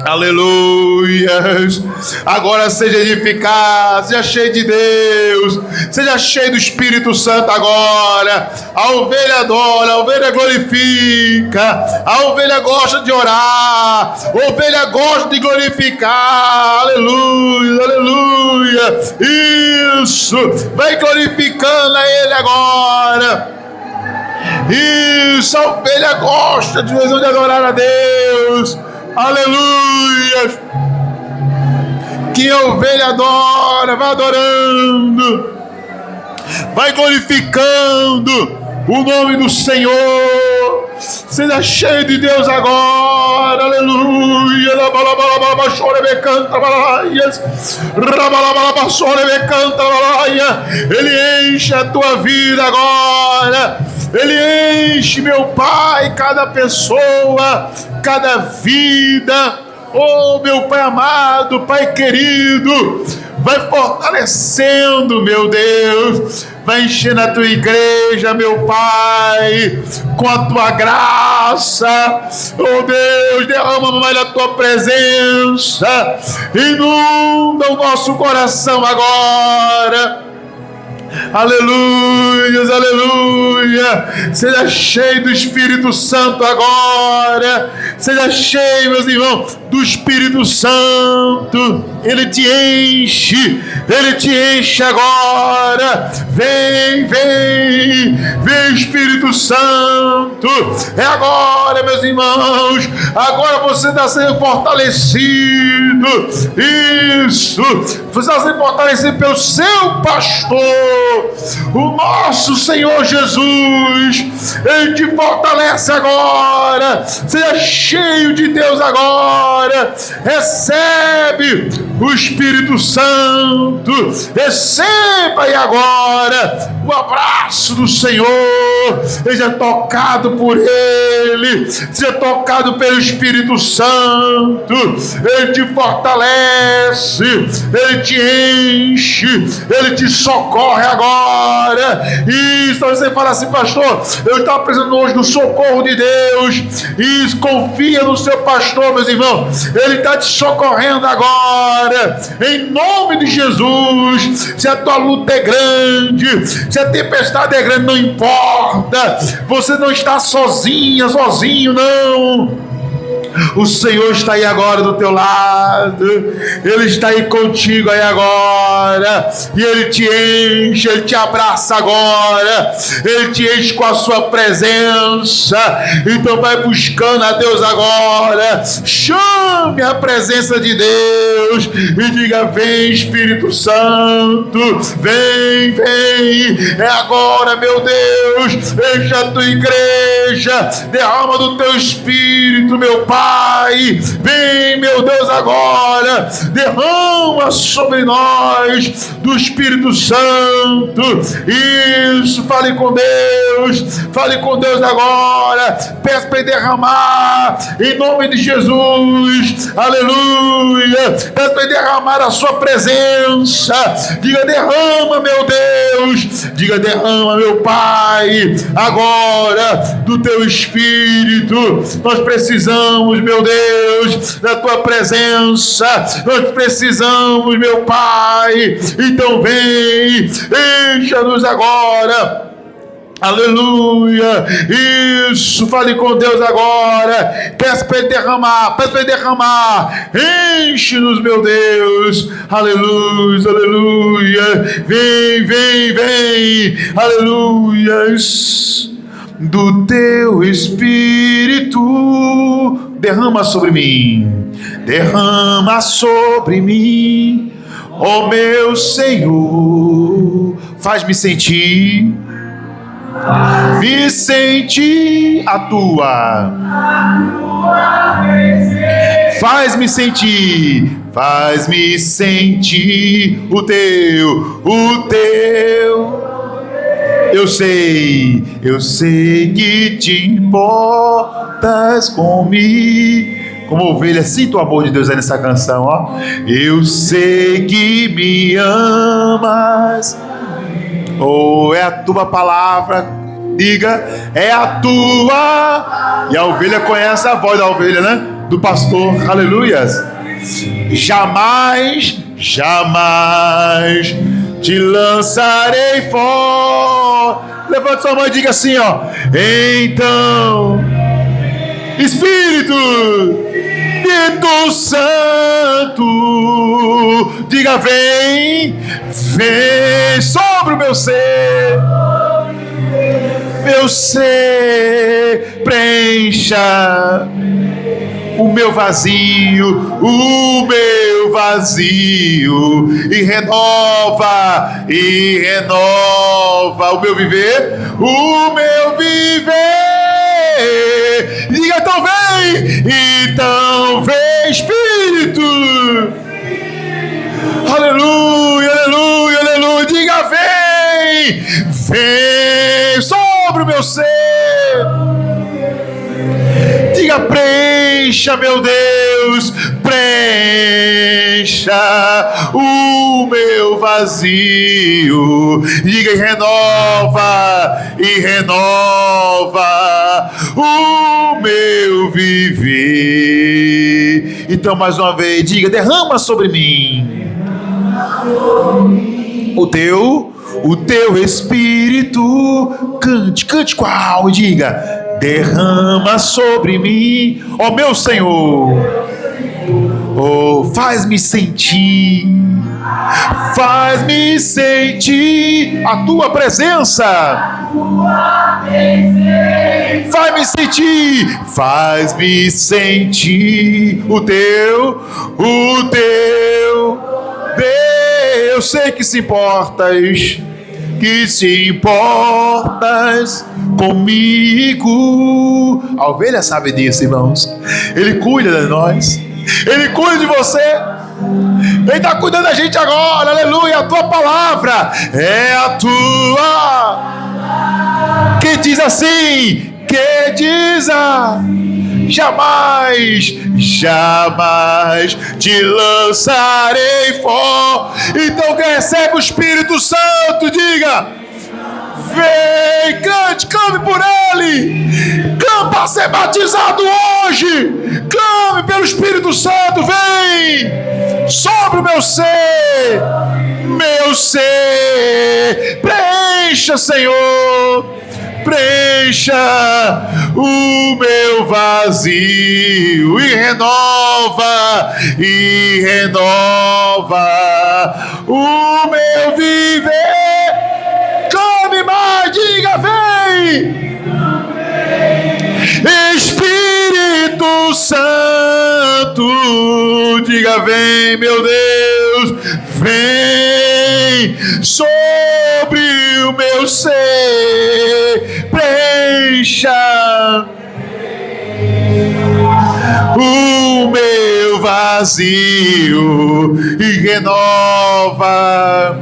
[SPEAKER 1] Aleluias. Agora seja edificado, seja cheio de Deus, seja cheio do Espírito Santo agora. A ovelha adora, a ovelha glorifica, a ovelha gosta de orar, a ovelha gosta de glorificar. Aleluia, aleluia. Isso, vai glorificando a Ele agora. Isso, a ovelha gosta de adorar a Deus. Aleluia. Que a ovelha adora, vai adorando, vai glorificando o nome do Senhor. Seja cheio de Deus agora. Aleluia. Ele enche a tua vida agora. Ele enche, meu Pai, cada pessoa, cada vida. Oh, meu Pai amado, Pai querido, vai fortalecendo, meu Deus, vai enchendo a tua igreja, meu Pai, com a tua graça. Oh Deus, derrama mais a tua presença, inunda o nosso coração agora. Aleluia, aleluia. Seja cheio do Espírito Santo agora. Seja cheio, meus irmãos, do Espírito Santo. Ele te enche agora. Vem, vem, vem, Espírito Santo. É agora, meus irmãos. Agora você está sendo fortalecido. Isso, você está sendo fortalecido pelo seu pastor, o nosso Senhor Jesus. Ele te fortalece agora. Seja cheio de Deus agora. Recebe o Espírito Santo. Receba aí agora o abraço do Senhor. Seja tocado por Ele. Seja tocado pelo Espírito Santo. Ele te fortalece. Ele te enche. Ele te socorre agora. Isso, você fala assim: pastor, eu estava precisando hoje do socorro de Deus. Isso, confia no seu pastor, meus irmãos. Ele está te socorrendo agora, em nome de Jesus. Se a tua luta é grande, se a tempestade é grande, não importa. Você não está sozinha, sozinho, não. O Senhor está aí agora do teu lado. Ele está aí contigo aí agora. E Ele te enche, Ele te abraça agora. Ele te enche com a sua presença. Então vai buscando a Deus agora. Chame a presença de Deus e diga: vem, Espírito Santo. Vem, vem. É agora, meu Deus. Enche a tua igreja. Derrama do teu Espírito, meu Pai. Vem, meu Deus, agora. Derrama sobre nós do Espírito Santo. Isso, fale com Deus. Fale com Deus agora. Peça para Ele derramar em nome de Jesus. Aleluia. Peça para Ele derramar a sua presença. Diga: derrama, meu Deus. Diga: derrama, meu Pai, agora do teu Espírito. Nós precisamos, meu Deus, da tua presença. Nós precisamos, meu Pai. Então vem, encha-nos agora. Aleluia. Isso, fale com Deus agora. Peça para Ele derramar. Peça para Ele derramar. Enche-nos, meu Deus. Aleluia, aleluia. Vem, vem, vem. Aleluia. Do teu Espírito derrama sobre mim. Derrama sobre mim, ó meu Senhor. Faz-me sentir. Me senti a tua faz-me sentir o teu. Eu sei que te importas comigo. Como ovelha, sinto o amor de Deus aí nessa canção, ó. Eu sei que me amas. Oh, é a tua palavra. Diga: é a tua. E a ovelha conhece a voz da ovelha, né? Do pastor. Aleluias. Jamais te lançarei fora. Levante sua mão e diga assim, ó: então, Espírito Santo, diga: vem sobre o meu ser, preencha o meu vazio, e renova o meu viver, Diga: então vem, Espírito. Aleluia, aleluia, aleluia. Diga: vem sobre o meu ser. Diga: preencha, meu Deus, preencha o meu vazio. Diga: e renova o meu viver. Então, mais uma vez, diga: derrama sobre mim o teu Espírito. Cante com a alma e diga: derrama sobre mim, ó meu Senhor. Oh, faz-me sentir a tua presença. Faz-me sentir o teu Deus. Eu sei que se importas comigo. A ovelha sabe disso, irmãos. Ele cuida de nós. Ele cuida de você. Ele está cuidando da gente agora. Aleluia. A tua palavra é a tua. Que diz assim? Que diz jamais te lançarei fora. Então, quem recebe o Espírito Santo, diga: vem, cante, clame por ele. Clame para ser batizado hoje. Clame pelo Espírito Santo. Vem sobre o meu ser. Preencha, Senhor. Preencha o meu vazio e renova o meu viver. Clame mais, diga: vem, Espírito Santo, diga: vem, meu Deus, vem sobre o meu ser, preencha o meu vazio e renova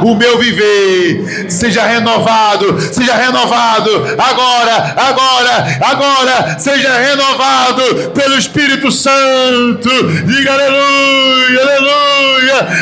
[SPEAKER 1] o meu viver. Seja renovado agora, seja renovado pelo Espírito Santo. Diga aleluia.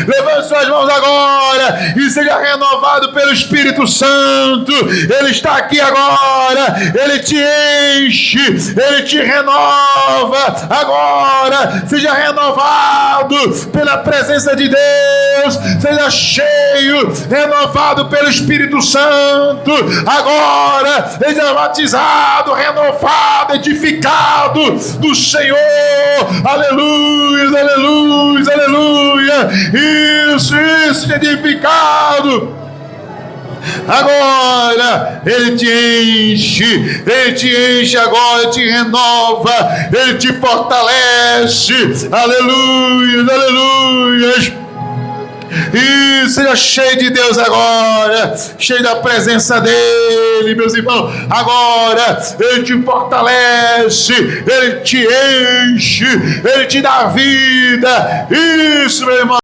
[SPEAKER 1] Levante suas mãos agora e seja renovado pelo Espírito Santo. Ele está aqui agora, ele te enche, ele te renova agora. Seja renovado pela presença de Deus, seja cheio, renovado pelo Espírito Santo agora. Seja batizado, renovado, edificado do Senhor. Aleluia. Isso, edificado. Agora ele te enche agora, ele te renova, ele te fortalece. Aleluia. E seja cheio de Deus agora, cheio da presença dele, meus irmãos. Agora ele te fortalece, ele te enche, ele te dá vida. Isso, meu irmão.